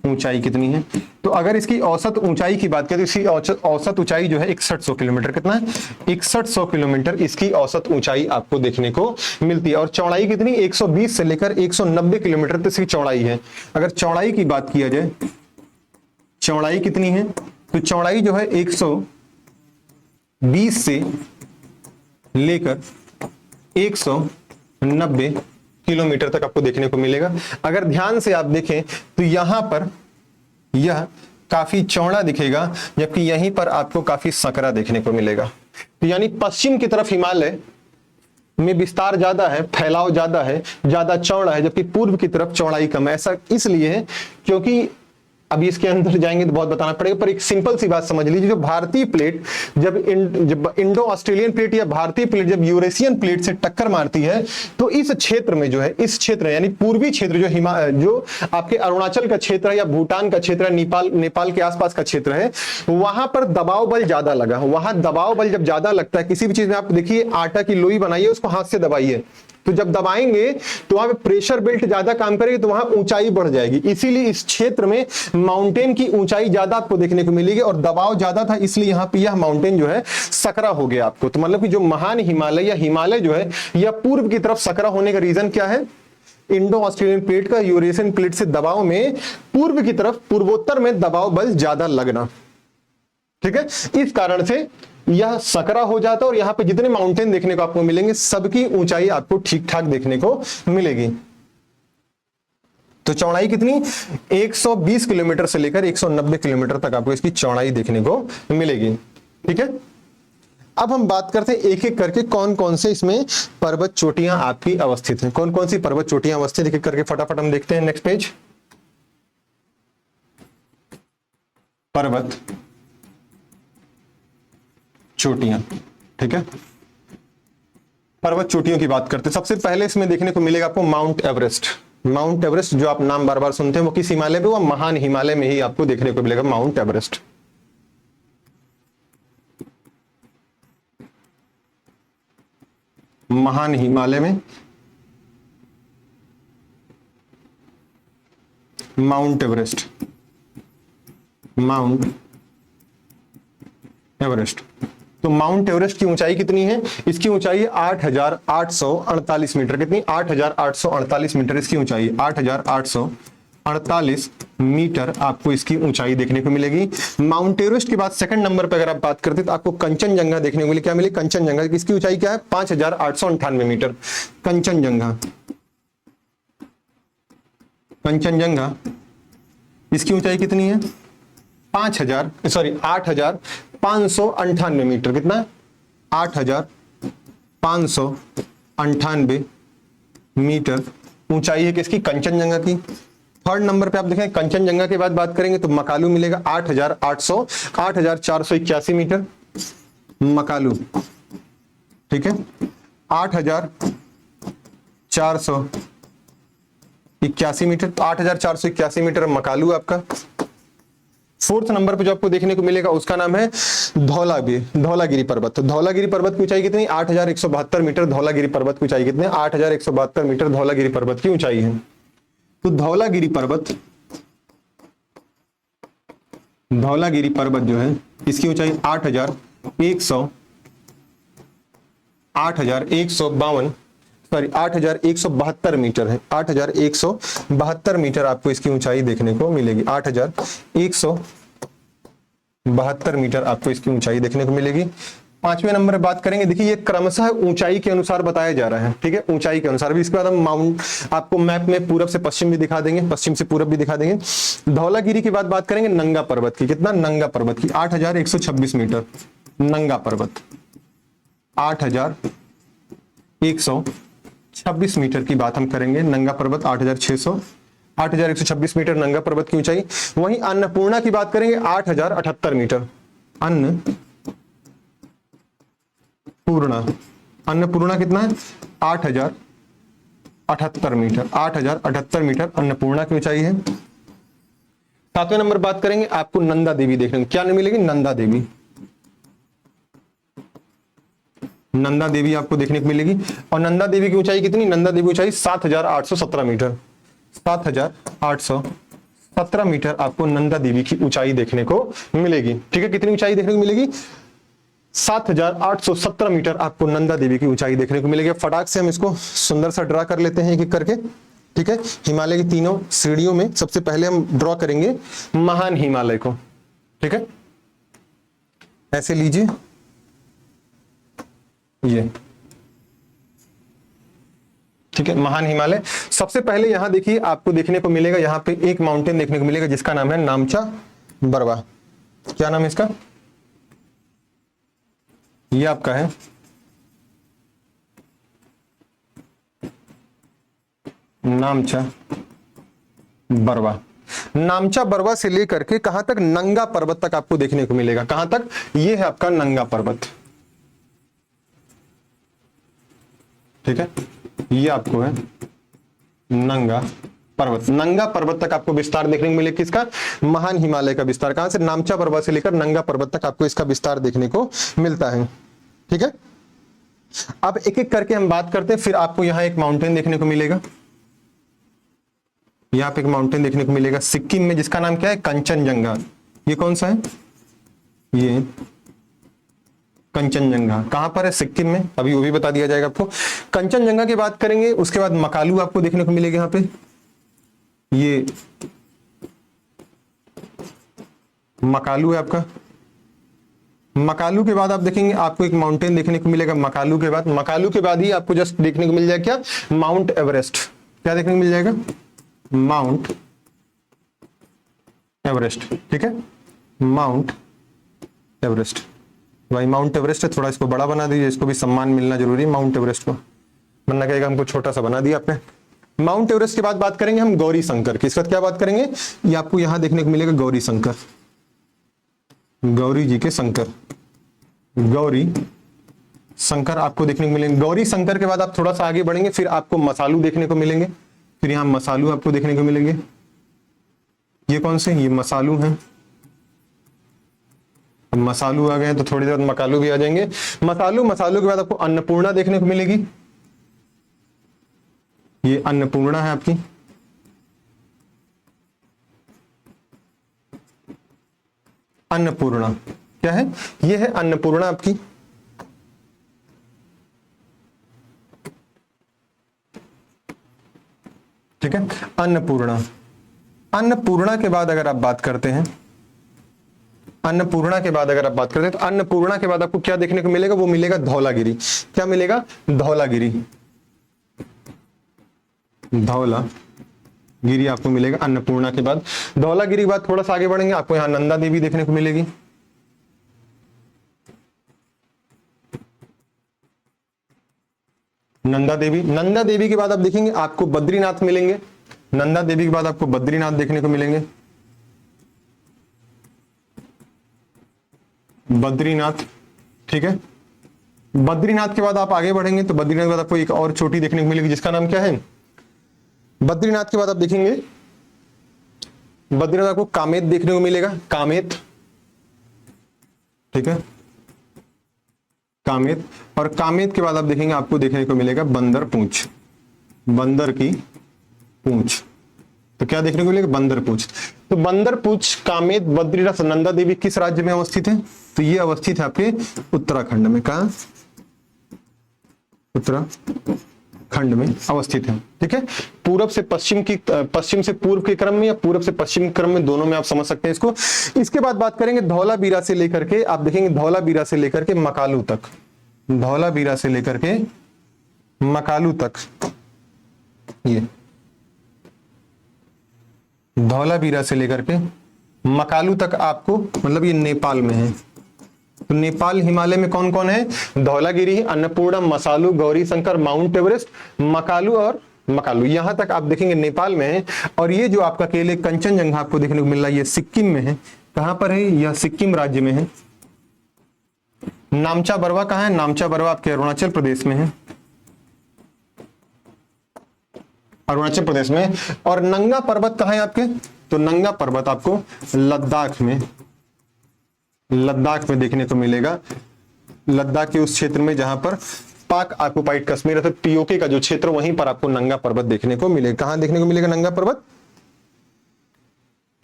ऊंचाई कितनी है। तो अगर इसकी औसत ऊंचाई की बात करें तो इसकी औसत ऊंचाई जो है 6100 किलोमीटर, कितना है 6100 किलोमीटर इसकी औसत ऊंचाई आपको देखने को मिलती है। और चौड़ाई कितनी 120 से लेकर 190 किलोमीटर तक इसकी चौड़ाई है। अगर चौड़ाई की बात किया जाए, चौड़ाई कितनी है, तो चौड़ाई जो है 120 से लेकर 190 किलोमीटर तक आपको देखने को मिलेगा। अगर ध्यान से आप देखें तो यहां पर यह काफी चौड़ा दिखेगा, जबकि यहीं पर आपको काफी सकरा देखने को मिलेगा। तो यानी पश्चिम की तरफ हिमालय में विस्तार ज्यादा है, फैलाव ज्यादा है, ज्यादा चौड़ा है, जबकि पूर्व की तरफ चौड़ाई कम है। ऐसा इसलिए है क्योंकि अभी इसके अंदर जाएंगे तो बहुत बताना पड़ेगा, पर एक सिंपल सी बात समझ लीजिए, जो भारतीय प्लेट जब इंडो ऑस्ट्रेलियन प्लेट या भारतीय प्लेट जब यूरेशियन प्लेट से टक्कर मारती है, तो इस क्षेत्र में जो है, इस क्षेत्र यानी पूर्वी क्षेत्र जो आपके अरुणाचल का क्षेत्र है या भूटान का क्षेत्र है, नेपाल के आसपास का क्षेत्र है, वहां पर दबाव बल ज्यादा लगा। वहां दबाव बल जब ज्यादा लगता है किसी भी चीज में, आप देखिए आटा की लोई बनाइए, उसको हाथ से दबाइए, तो जब दबाएंगे तो वहां पे प्रेशर बेल्ट ज्यादा काम करेगी, तो वहां ऊंचाई बढ़ जाएगी। इसीलिए इस क्षेत्र में माउंटेन की ऊंचाई ज्यादा आपको देखने को मिलेगी, और दबाव ज्यादा था, इसलिए यहां पे यह माउंटेन जो है सकरा हो गया आपको। तो मतलब कि जो महान हिमालय या हिमालय जो है यह पूर्व की तरफ सकरा होने का रीजन क्या है, इंडो ऑस्ट्रेलियन प्लेट का यूरेशियन प्लेट से दबाव में पूर्व की तरफ, पूर्वोत्तर में दबाव बल ज्यादा लगना, ठीक है, इस कारण से यह सकरा हो जाता है। और यहां पे जितने माउंटेन देखने को आपको मिलेंगे सबकी ऊंचाई आपको ठीक ठाक देखने को मिलेगी। तो चौड़ाई कितनी 120 किलोमीटर से लेकर 190 किलोमीटर तक आपको इसकी चौड़ाई देखने को मिलेगी, ठीक है। अब हम बात करते हैं एक एक करके कौन कौन से इसमें पर्वत चोटियां आपकी अवस्थित हैं, कौन कौन सी पर्वत चोटियां अवस्थित, एक एक करके फटाफट हम देखते हैं। नेक्स्ट पेज, पर्वत चोटियां, ठीक है। पर्वत चोटियों की बात करते हैं, सबसे पहले इसमें देखने को मिलेगा आपको माउंट एवरेस्ट। माउंट एवरेस्ट जो आप नाम बार बार सुनते हैं, वो किस हिमालय पे, वो महान हिमालय में ही आपको देखने को मिलेगा माउंट एवरेस्ट। महान हिमालय में माउंट एवरेस्ट, माउंट एवरेस्ट। तो माउंट एवरेस्ट की ऊंचाई कितनी है, इसकी ऊंचाई 8848 मीटर, कितनी 8848 मीटर इसकी ऊंचाई, 8848 मीटर आपको इसकी ऊंचाई देखने को मिलेगी। माउंट एवरेस्ट के बाद सेकंड नंबर पर अगर आप बात करते हैं तो आपको कंचनजंगा देखने को मिले, क्या मिले, कंचनजंगा, इसकी ऊंचाई क्या है 5898 मीटर। कंचनजंगा, कंचनजंगा इसकी ऊंचाई कितनी है 8598 मीटर, कितना 8598 मीटर ऊंचाई है किसकी, कंचनजंगा की। थर्ड नंबर पे आप देखें कंचनजंगा के बाद बात करेंगे तो मकालू मिलेगा 8481 मीटर, मकालू, ठीक है, 8481 मीटर, तो 8481 मीटर मकालू आपका। फोर्थ नंबर पे जो आपको देखने को मिलेगा उसका नाम है धौलागिरी पर्वत। तो धौलागिरी पर्वत की ऊंचाई कितनी 8172 मीटर, धौलागिरी पर्वत की ऊंचाई कितनी 8172 मीटर धौलागिरी पर्वत की ऊंचाई है। तो धौलागिरी पर्वत जो है इसकी ऊंचाई 8172 मीटर है, 8172 मीटर आपको इसकी ऊंचाई देखने को मिलेगी, 8172 मीटर आपको इसकी ऊंचाई देखने को मिलेगी। पांचवें नंबर पर बात करेंगे, देखिए ये क्रमशः ऊंचाई के अनुसार बताया जा रहा है, ठीक है, ऊंचाई के अनुसार। इसके बाद हम माउंट आपको मैप में पूरब से पश्चिम भी दिखा देंगे, पश्चिम से पूरब भी दिखा देंगे। धौलागिरी की बात करेंगे नंगा पर्वत की, कितना नंगा पर्वत की 8126 मीटर, नंगा पर्वत 8126 मीटर की बात हम करेंगे। नंगा पर्वत 8126 मीटर नंगा पर्वत की ऊंचाई। वहीं अन्नपूर्णा की बात करेंगे 8078 मीटर, अन्नपूर्णा कितना है 8078 मीटर, 8078 मीटर अन्नपूर्णा की ऊंचाई है। सातवें नंबर बात करेंगे आपको नंदा देवी देखने को, क्या मिलेगी नंदा देवी, नंदा देवी आपको देखने को मिलेगी। और नंदा देवी की ऊंचाई कितनी, नंदा देवी ऊंचाई 7817 मीटर, 17 मीटर आपको नंदा देवी की ऊंचाई देखने को मिलेगी। ठीक है, कितनी ऊंचाई देखने को मिलेगी? 7,817 मीटर आपको नंदा देवी की ऊंचाई देखने को मिलेगी। फटाक से हम इसको सुंदर सा ड्रा कर लेते हैं एक एक करके। ठीक है, हिमालय की तीनों श्रेणियों में सबसे पहले हम ड्रॉ करेंगे महान हिमालय को। ठीक है, ऐसे लीजिए ये। ठीक है, महान हिमालय। सबसे पहले यहां देखिए आपको देखने को मिलेगा, यहां पे एक माउंटेन देखने को मिलेगा जिसका नाम है नामचा बरवा। क्या नाम है इसका? ये आपका है नामचा बरवा। नामचा बरवा से लेकर के कहां तक? नंगा पर्वत तक आपको देखने को मिलेगा। कहां तक? ये है आपका नंगा पर्वत। ठीक है, ये आपको है नंगा पर्वत। नंगा पर्वत तक आपको विस्तार देखने को मिलेगा। किसका? महान हिमालय का विस्तार। कहां से? नामचा पर्वत से लेकर नंगा पर्वत तक आपको इसका विस्तार देखने को मिलता है। ठीक है, अब एक एक करके हम बात करते हैं। फिर आपको यहां एक माउंटेन देखने को मिलेगा, यहां पे एक माउंटेन देखने को मिलेगा सिक्किम में, जिसका नाम क्या है? कंचनजंगा। ये कौन सा है? ये कंचनजंगा। कहां पर है? सिक्किम में। अभी वो भी बता दिया जाएगा आपको। कंचनजंगा की बात करेंगे, उसके बाद मकालू आपको देखने को मिलेगा यहां पे। ये मकालू है आपका। मकालू के बाद आप देखेंगे आपको एक माउंटेन देखने को मिलेगा। मकालू के बाद ही आपको जस्ट देखने को मिल जाएगा क्या? Mount Everest. क्या देखने को मिल जाएगा? Mount Everest. ठीक है, माउंट एवरेस्ट। भाई माउंट एवरेस्ट है, थोड़ा इसको बड़ा बना दीजिए, इसको भी सम्मान मिलना जरूरी है माउंट एवरेस्ट को, वरना कहेगा हमको छोटा सा बना दिया आपने। माउंट एवरेस्ट के बाद बात करेंगे हम गौरी शंकर की। इसके बाद क्या बात करेंगे? ये आपको यहां देखने को मिलेगा गौरी शंकर। गौरी जी के शंकर, गौरी शंकर आपको देखने को मिलेंगे। गौरी शंकर के बाद आप थोड़ा सा आगे बढ़ेंगे, फिर आपको मसालू देखने को मिलेंगे। फिर यहां मसालू आपको देखने को मिलेंगे। ये कौन से? ये मसालू हैं। मसालू आ गए तो थोड़ी देर बाद मकालू भी आ जाएंगे। मसालू के बाद आपको अन्नपूर्णा देखने को मिलेगी। ये अन्नपूर्णा है आपकी। अन्नपूर्णा क्या है? ये है अन्नपूर्णा आपकी। ठीक है, अन्नपूर्णा। अन्नपूर्णा के बाद अगर आप बात करते हैं, अन्नपूर्णा के बाद अगर आप बात करते हैं तो अन्नपूर्णा के बाद आपको क्या देखने को मिलेगा? वो मिलेगा धौलागिरी। क्या मिलेगा? धौलागिरी। धौलागिरी आपको मिलेगा अन्नपूर्णा के बाद। धौलागिरी के बाद थोड़ा सा आगे बढ़ेंगे, आपको यहां नंदा देवी देखने को मिलेगी। नंदा देवी के बाद आप देखेंगे आपको बद्रीनाथ मिलेंगे। नंदा देवी के बाद आपको बद्रीनाथ देखने को मिलेंगे। बद्रीनाथ। ठीक है, बद्रीनाथ के बाद आप आगे बढ़ेंगे तो बद्रीनाथ के बाद आपको एक और चोटी देखने को मिलेगी जिसका नाम क्या है? बद्रीनाथ के बाद आप देखेंगे बद्रीनाथ आपको कामेत देखने को मिलेगा। कामेत। ठीक है, कामेत। और कामेत के बाद आप देखेंगे आपको देखने को मिलेगा बंदर पूंछ। बंदर की पूंछ। तो क्या देखने को मिलेगा? बंदर पूंछ। तो बंदर पूंछ, कामेत, बद्रीनाथ, नंदा देवी किस राज्य में अवस्थित है? तो ये अवस्थित है आपके उत्तराखंड में। कहां? उत्तराखंड में अवस्थित है। ठीक है, पूरब से पश्चिम की, पश्चिम से पूर्व के क्रम में या पूरब से पश्चिम क्रम में, दोनों में आप समझ सकते हैं इसको। इसके बाद बात करेंगे धौलावीरा से लेकर के, आप देखेंगे धौलावीरा से लेकर के मकालू तक। धौलावीरा से लेकर के मकालू तक। ये धौलावीरा से लेकर के मकालू तक आपको, मतलब ये नेपाल में है। तो नेपाल हिमालय में कौन कौन है? धौलागिरी, अन्नपूर्णा, मसालू, गौरी शंकर, माउंट एवरेस्ट, मकालू और मकालू, यहां तक आप देखेंगे नेपाल में है। और ये जो आपका केले कंचनजंगा आपको देखने को मिल रहा है, ये सिक्किम में है। कहां पर है? यह सिक्किम राज्य में है। नामचा बरवा कहां है? नामचा बरवा आपके अरुणाचल प्रदेश में है। अरुणाचल प्रदेश में। और नंगा पर्वत कहां है आपके? तो नंगा पर्वत आपको लद्दाख में, लद्दाख में देखने को मिलेगा। लद्दाख के उस क्षेत्र में जहां पर पाक ऑक्युपाइड कश्मीर अर्थात पीओके का जो क्षेत्र, वहीं पर आपको नंगा पर्वत देखने को मिलेगा। कहां देखने को मिलेगा नंगा पर्वत?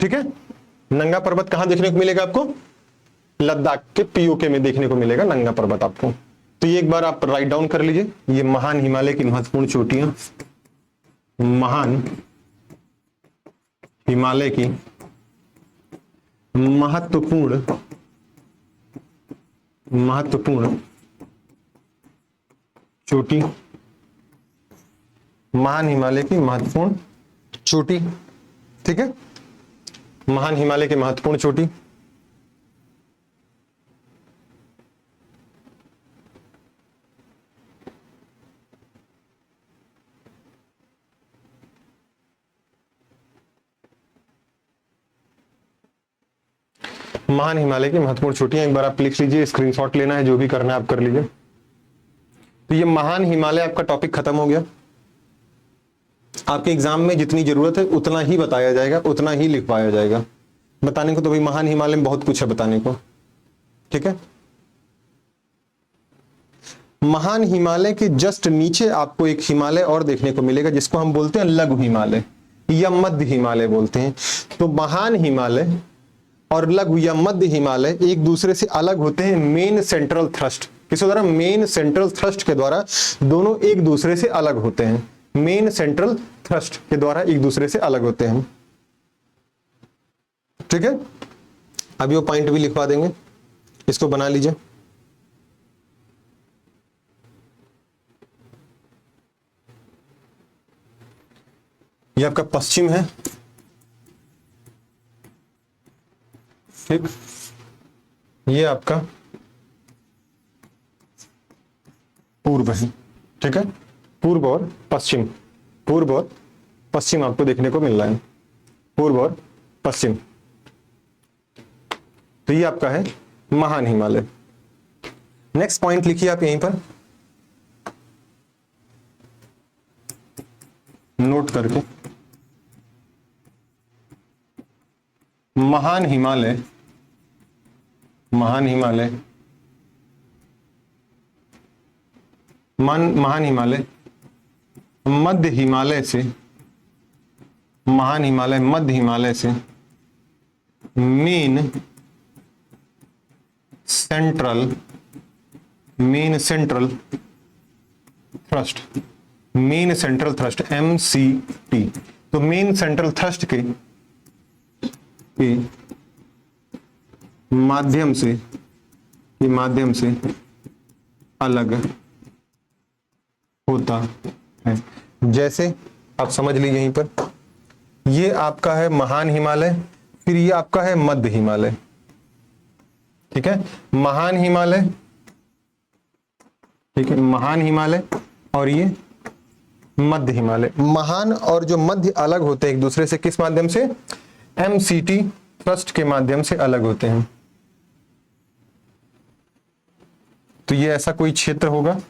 ठीक है। नंगा पर्वत कहां देखने को मिलेगा आपको? लद्दाख के पीओके में देखने को मिलेगा नंगा पर्वत आपको। तो ये एक बार आप राइट डाउन कर लीजिए, ये महान हिमालय की महत्वपूर्ण चोटियां, महान हिमालय की महत्वपूर्ण चोटी, महान हिमालय की महत्वपूर्ण चोटी, ठीक है, महान हिमालय की महत्वपूर्ण चोटी। महान हिमालय की महत्वपूर्ण चोटियां एक बार आप लिख लीजिए, स्क्रीनशॉट लेना है, जो भी करना है आप कर लीजिए। तो ये महान हिमालय आपका टॉपिक खत्म हो गया। आपके एग्जाम में जितनी जरूरत है उतना ही बताया जाएगा, उतना ही लिख पाया जाएगा। बताने को तो भाई महान हिमालय में बहुत कुछ है बताने को, ठीक है। महान हिमालय के जस्ट नीचे आपको एक हिमालय और देखने को मिलेगा जिसको हम बोलते हैं लघु हिमालय या मध्य हिमालय बोलते हैं। तो महान हिमालय और लघु या मध्य हिमालय एक दूसरे से अलग होते हैं मेन सेंट्रल थ्रस्ट। किसके द्वारा? मेन सेंट्रल थ्रस्ट के द्वारा दोनों एक दूसरे से अलग होते हैं। मेन सेंट्रल थ्रस्ट के द्वारा एक दूसरे से अलग होते हैं, ठीक है। अभी वो पॉइंट भी लिखवा देंगे, इसको बना लीजिए। ये आपका पश्चिम है, ठीक। ये आपका पूर्व है, ठीक है। पूर्व और पश्चिम, पूर्व और पश्चिम आपको देखने को मिल रहा है, पूर्व और पश्चिम। तो ये आपका है महान हिमालय। नेक्स्ट पॉइंट लिखिए आप यहीं पर नोट करके, महान हिमालय, महान हिमालय, महान हिमालय मध्य हिमालय से, महान हिमालय मध्य हिमालय से main central thrust, main central thrust MCT। तो मेन सेंट्रल थ्रस्ट के माध्यम से अलग होता है। जैसे आप समझ लीजिए यहीं पर, ये आपका है महान हिमालय, फिर ये आपका है मध्य हिमालय, ठीक है। महान हिमालय, ठीक है, महान हिमालय और ये मध्य हिमालय। महान और जो मध्य अलग होते हैं एक दूसरे से, किस माध्यम से? MCT थ्रस्ट के माध्यम से अलग होते हैं। तो ये ऐसा कोई क्षेत्र होगा,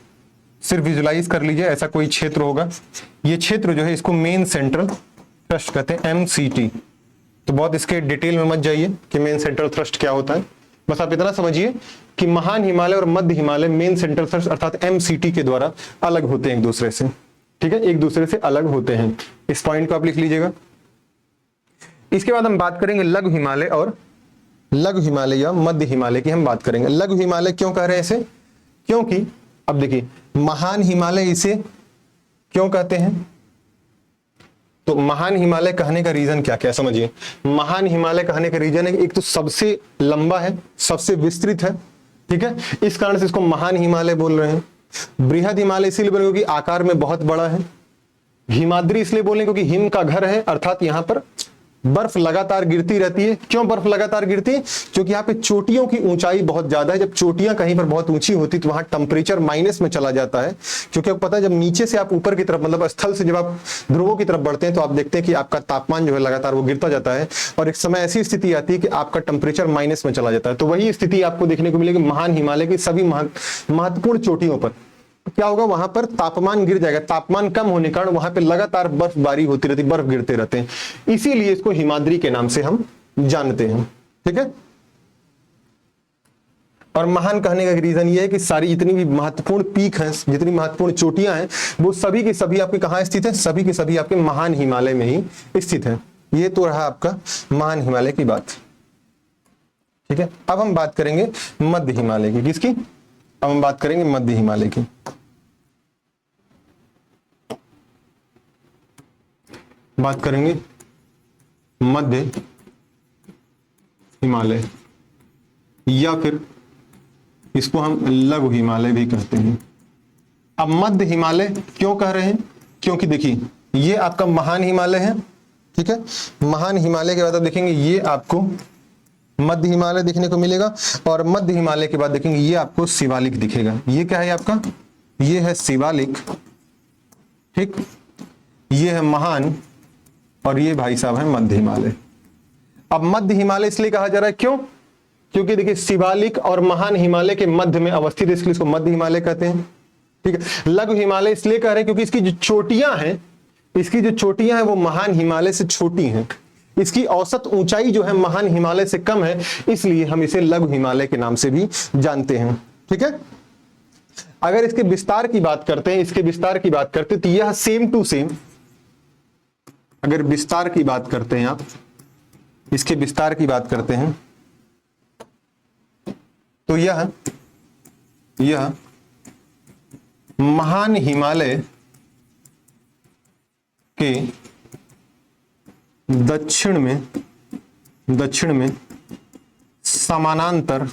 सिर्फ विजुलाइज कर लीजिए, ऐसा कोई क्षेत्र होगा। ये क्षेत्र जो है इसको मेन सेंट्रल थ्रस्ट कहते हैं, MCT। तो बहुत इसके डिटेल में मत जाइए कि मेन सेंट्रल थ्रस्ट क्या होता है, बस आप इतना समझिए कि महान हिमालय और मध्य हिमालय मेन सेंट्रल थ्रस्ट अर्थात MCT के द्वारा अलग होते हैं एक दूसरे से, ठीक है, एक दूसरे से अलग होते हैं। इस पॉइंट को आप लिख लीजिएगा। इसके बाद हम बात करेंगे लघु हिमालय और लघु हिमालय या मध्य हिमालय की हम बात करेंगे। लघु हिमालय क्यों कह रहे हैं इसे? क्योंकि अब देखिए, महान हिमालय इसे क्यों कहते हैं? तो महान हिमालय कहने का रीजन क्या क्या समझिए। महान हिमालय कहने का रीजन है, एक तो सबसे लंबा है, सबसे विस्तृत है, ठीक है, इस कारण से इसको महान हिमालय बोल रहे हैं। बृहद हिमालय इसीलिए बोले क्योंकि आकार में बहुत बड़ा है। हिमाद्री इसलिए बोले क्योंकि हिम का घर है, अर्थात यहां पर बर्फ लगातार गिरती रहती है। क्यों बर्फ लगातार गिरती है? क्योंकि यहाँ पे चोटियों की ऊंचाई बहुत ज्यादा है। जब चोटियां कहीं पर बहुत ऊंची होती तो वहां टेम्परेचर माइनस में चला जाता है, क्योंकि आपको पता है जब नीचे से आप ऊपर की तरफ मतलब स्थल से जब आप ध्रुवों की तरफ बढ़ते हैं तो आप देखते हैं कि आपका तापमान जो है लगातार वो गिरता जाता है, और एक समय ऐसी स्थिति आती है कि आपका टेम्परेचर माइनस में चला जाता है। तो वही स्थिति आपको देखने को मिलेगी महान हिमालय की सभी महत्वपूर्ण चोटियों पर। क्या होगा? वहां पर तापमान गिर जाएगा, तापमान कम होने के कारण वहां पे लगातार बर्फबारी होती रहती, बर्फ गिरते रहते हैं, इसीलिए इसको हिमाद्री के नाम से हम जानते हैं, ठीक है। और महान कहने का रीजन ये है कि सारी जितनी भी महत्वपूर्ण पीक हैं, जितनी महत्वपूर्ण चोटियां हैं, वो सभी के सभी आपके कहां स्थित है? सभी के सभी आपके महान हिमालय में ही स्थित है। ये तो रहा आपका महान हिमालय की बात। ठीक है, अब हम बात करेंगे मध्य हिमालय की। किसकी? अब हम बात करेंगे मध्य हिमालय की। बात करेंगे मध्य हिमालय, या फिर इसको हम लघु हिमालय भी कहते हैं। अब मध्य हिमालय क्यों कह रहे हैं? क्योंकि देखिए ये आपका महान हिमालय है। ठीक है, महान हिमालय के बाद आप देखेंगे ये आपको मध्य हिमालय देखने को मिलेगा, और मध्य हिमालय के बाद देखेंगे ये आपको शिवालिक दिखेगा। ये क्या है आपका? ये है शिवालिक। ठीक, ये है महान, और ये भाई साहब है मध्य हिमालय। अब मध्य हिमालय इसलिए कहा जा रहा है, क्यों? क्योंकि देखिए शिवालिक और महान हिमालय के मध्य में अवस्थित है, इसलिए इसको मध्य हिमालय कहते हैं। ठीक है, लघु हिमालय इसलिए कह रहे हैं क्योंकि इसकी जो चोटियां हैं, इसकी जो चोटियां हैं वो महान हिमालय से छोटी हैं। इसकी औसत ऊंचाई जो है महान हिमालय से कम है, इसलिए हम इसे लघु हिमालय के नाम से भी जानते हैं। ठीक है, अगर इसके विस्तार की बात करते हैं, इसके विस्तार की बात करते हैं तो यह सेम टू सेम, अगर विस्तार की बात करते हैं आप, इसके विस्तार की बात करते हैं तो यह महान हिमालय के दक्षिण में समानांतर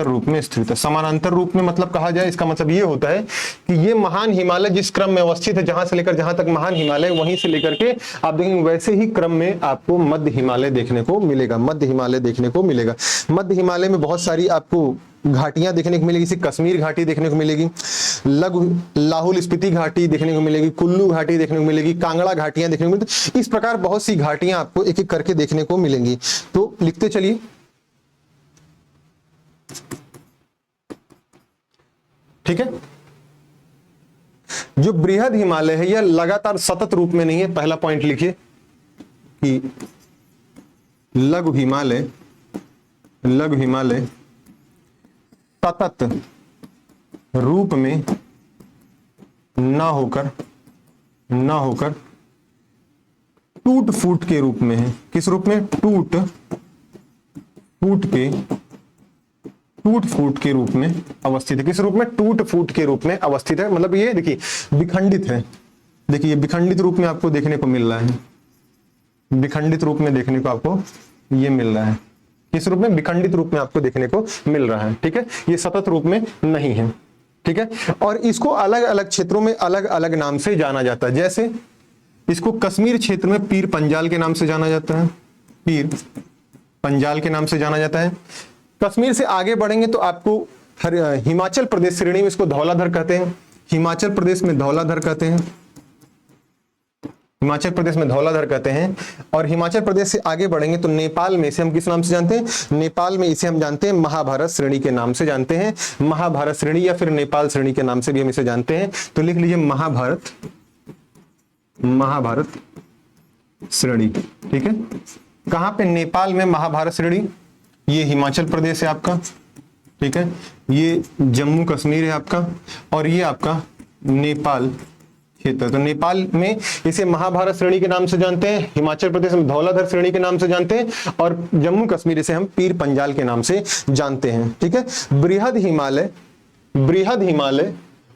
रूप में स्थित है। समानांतर रूप में मतलब कहा जाए, इसका मतलब ये होता है कि ये महान हिमालय जिस क्रम में अवस्थित है, जहां से लेकर जहां तक महान हिमालय, वहीं से लेकर के आप देखेंगे वैसे ही क्रम में आपको मध्य हिमालय देखने को मिलेगा। मध्य हिमालय देखने को मिलेगा। मध्य हिमालय में बहुत सारी आपको घाटियां देखने को मिलेगी। जैसे कश्मीर घाटी देखने को मिलेगी, लघु लाहौल स्पीति घाटी देखने को मिलेगी, कुल्लू घाटी देखने को मिलेगी, कांगड़ा घाटियां देखने को मिलेगी। इस प्रकार बहुत सी घाटियां आपको एक एक करके देखने को मिलेंगी। तो लिखते चलिए। ठीक है, जो बृहद हिमालय है यह लगातार सतत रूप में नहीं है। पहला पॉइंट लिखिए कि लघु हिमालय सतत रूप में ना होकर टूट फूट के रूप में है। किस रूप में? टूट फूट के रूप में अवस्थित है। किस रूप में? टूट फूट के रूप में अवस्थित है। मतलब ये देखिए विखंडित है। देखिए विखंडित रूप में आपको देखने को मिल रहा है। विखंडित रूप में देखने को आपको ये मिल रहा है। किस रूप में? विखंडित रूप में आपको देखने को मिल रहा है। ठीक है, ये सतत रूप में नहीं है। ठीक है, और इसको अलग अलग क्षेत्रों में अलग अलग नाम से जाना जाता है। जैसे इसको कश्मीर क्षेत्र में पीर पंजाल के नाम से जाना जाता है। पीर पंजाल के नाम से जाना जाता है। कश्मीर से आगे बढ़ेंगे तो आपको हिमाचल प्रदेश श्रेणी में इसको धौलाधर कहते हैं। हिमाचल प्रदेश में धौलाधर कहते हैं। हिमाचल प्रदेश में धौलाधर कहते हैं। और हिमाचल प्रदेश से आगे बढ़ेंगे तो नेपाल में इसे हम किस नाम से जानते हैं? नेपाल में इसे हम जानते हैं महाभारत श्रेणी के नाम से जानते हैं। महाभारत श्रेणी या फिर नेपाल श्रेणी के नाम से भी हम इसे जानते हैं। तो लिख लीजिए महाभारत श्रेणी। ठीक है, कहां पे? नेपाल में महाभारत श्रेणी। ये हिमाचल प्रदेश है आपका। ठीक है, ये जम्मू कश्मीर है आपका, और ये आपका नेपाल क्षेत्र। तो नेपाल में इसे महाभारत श्रेणी के नाम से जानते हैं, हिमाचल प्रदेश में धौलाधर श्रेणी के नाम से जानते हैं, और जम्मू कश्मीर इसे हम पीर पंजाल के नाम से जानते हैं। ठीक है, बृहद हिमालय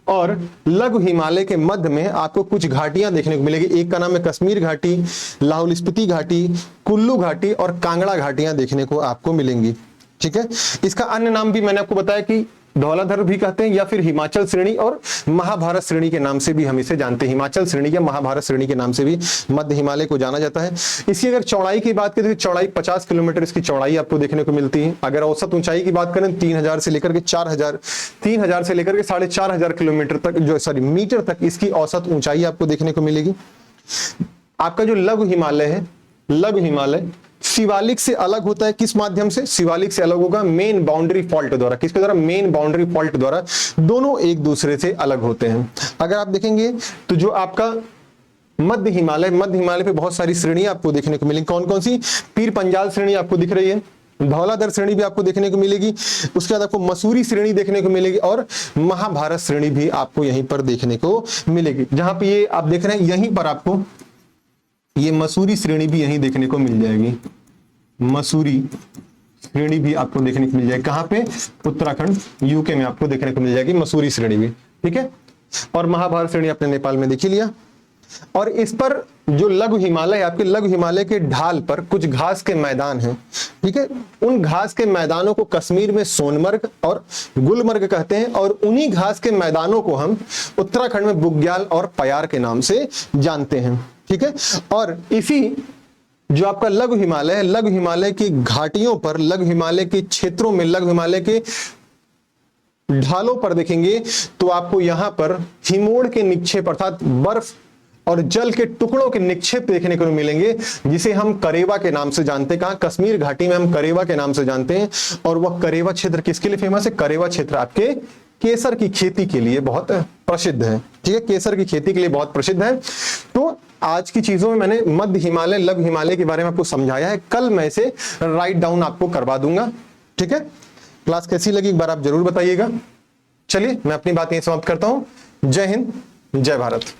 और लघु हिमालय के मध्य में आपको कुछ घाटियां देखने को मिलेगी। एक का नाम है कश्मीर घाटी, लाहौल स्पीति घाटी, कुल्लू घाटी और कांगड़ा घाटियां देखने को आपको मिलेंगी। ठीक है, इसका अन्य नाम भी मैंने आपको बताया कि धौलाधर भी कहते हैं, या फिर हिमाचल श्रेणी और महाभारत श्रेणी के नाम से भी हम इसे जानते हैं। हिमाचल श्रेणी या महाभारत श्रेणी के नाम से भी मध्य हिमालय को जाना जाता है। इसकी अगर चौड़ाई की बात करें तो चौड़ाई 50 किलोमीटर इसकी चौड़ाई आपको देखने को मिलती है। अगर औसत ऊंचाई की बात करें 3000 से लेकर के 4,500 किलोमीटर तक, मीटर तक इसकी औसत ऊंचाई आपको देखने को मिलेगी। आपका जो लघु हिमालय है, लघु हिमालय शिवालिक से अलग होता है। किस माध्यम से? शिवालिक से अलग होगा मेन बाउंड्री फॉल्ट द्वारा। किसके द्वारा? मेन बाउंड्री फॉल्ट द्वारा। दोनों एक दूसरे से अलग होते हैं। अगर आप देखेंगे तो जो आपका मध्य हिमालय पे बहुत सारी श्रेणियां आपको देखने को मिलेंगी। कौन कौन सी? पीर पंजाल श्रेणी आपको दिख रही है। धौलाधर श्रेणी भी आपको देखने को मिलेगी, उसके बाद आपको मसूरी श्रेणी देखने को मिलेगी और महाभारत श्रेणी भी आपको यहीं पर देखने को मिलेगी। जहां पे ये आप देख रहे हैं यहीं पर आपको ये मसूरी श्रेणी भी यहीं देखने को मिल जाएगी। मसूरी श्रेणी भी आपको देखने को मिल जाएगी। कहां पे? उत्तराखंड यूके में आपको देखने को मिल जाएगी मसूरी श्रेणी भी, ठीक है। और महाभारत श्रेणी आपने नेपाल में देख ही लिया। और इस पर जो लघु हिमालय है, आपके लघु हिमालय के ढाल पर कुछ घास के मैदान हैं, ठीक है। उन घास के मैदानों को कश्मीर में सोनमर्ग और गुलमर्ग कहते हैं और उन्हीं घास के मैदानों को हम उत्तराखंड में बुग्याल और पयार के नाम से जानते हैं, ठीक है। और इसी जो आपका लघु हिमालय है, लघु हिमालय की घाटियों पर, लघु हिमालय के क्षेत्रों में, लघु हिमालय के ढालों पर देखेंगे तो आपको यहां पर हिमोड़ के निक्षेप अर्थात बर्फ और जल के टुकड़ों के निक्षेप देखने को मिलेंगे, जिसे हम करेवा के नाम से जानते हैं। कहां? कश्मीर घाटी में हम करेवा के नाम से जानते हैं। और वह करेवा क्षेत्र किसके लिए फेमस है? करेवा क्षेत्र आपके केसर की खेती के लिए बहुत प्रसिद्ध है, ठीक है। केसर की खेती के लिए बहुत प्रसिद्ध है। तो आज की चीजों में मैंने मध्य हिमालय, लघु हिमालय के बारे में आपको समझाया है। कल मैं इसे राइट डाउन आपको करवा दूंगा, ठीक है। क्लास कैसी लगी एक बार आप जरूर बताइएगा। चलिए मैं अपनी बात यहीं समाप्त करता हूं। जय हिंद, जय भारत।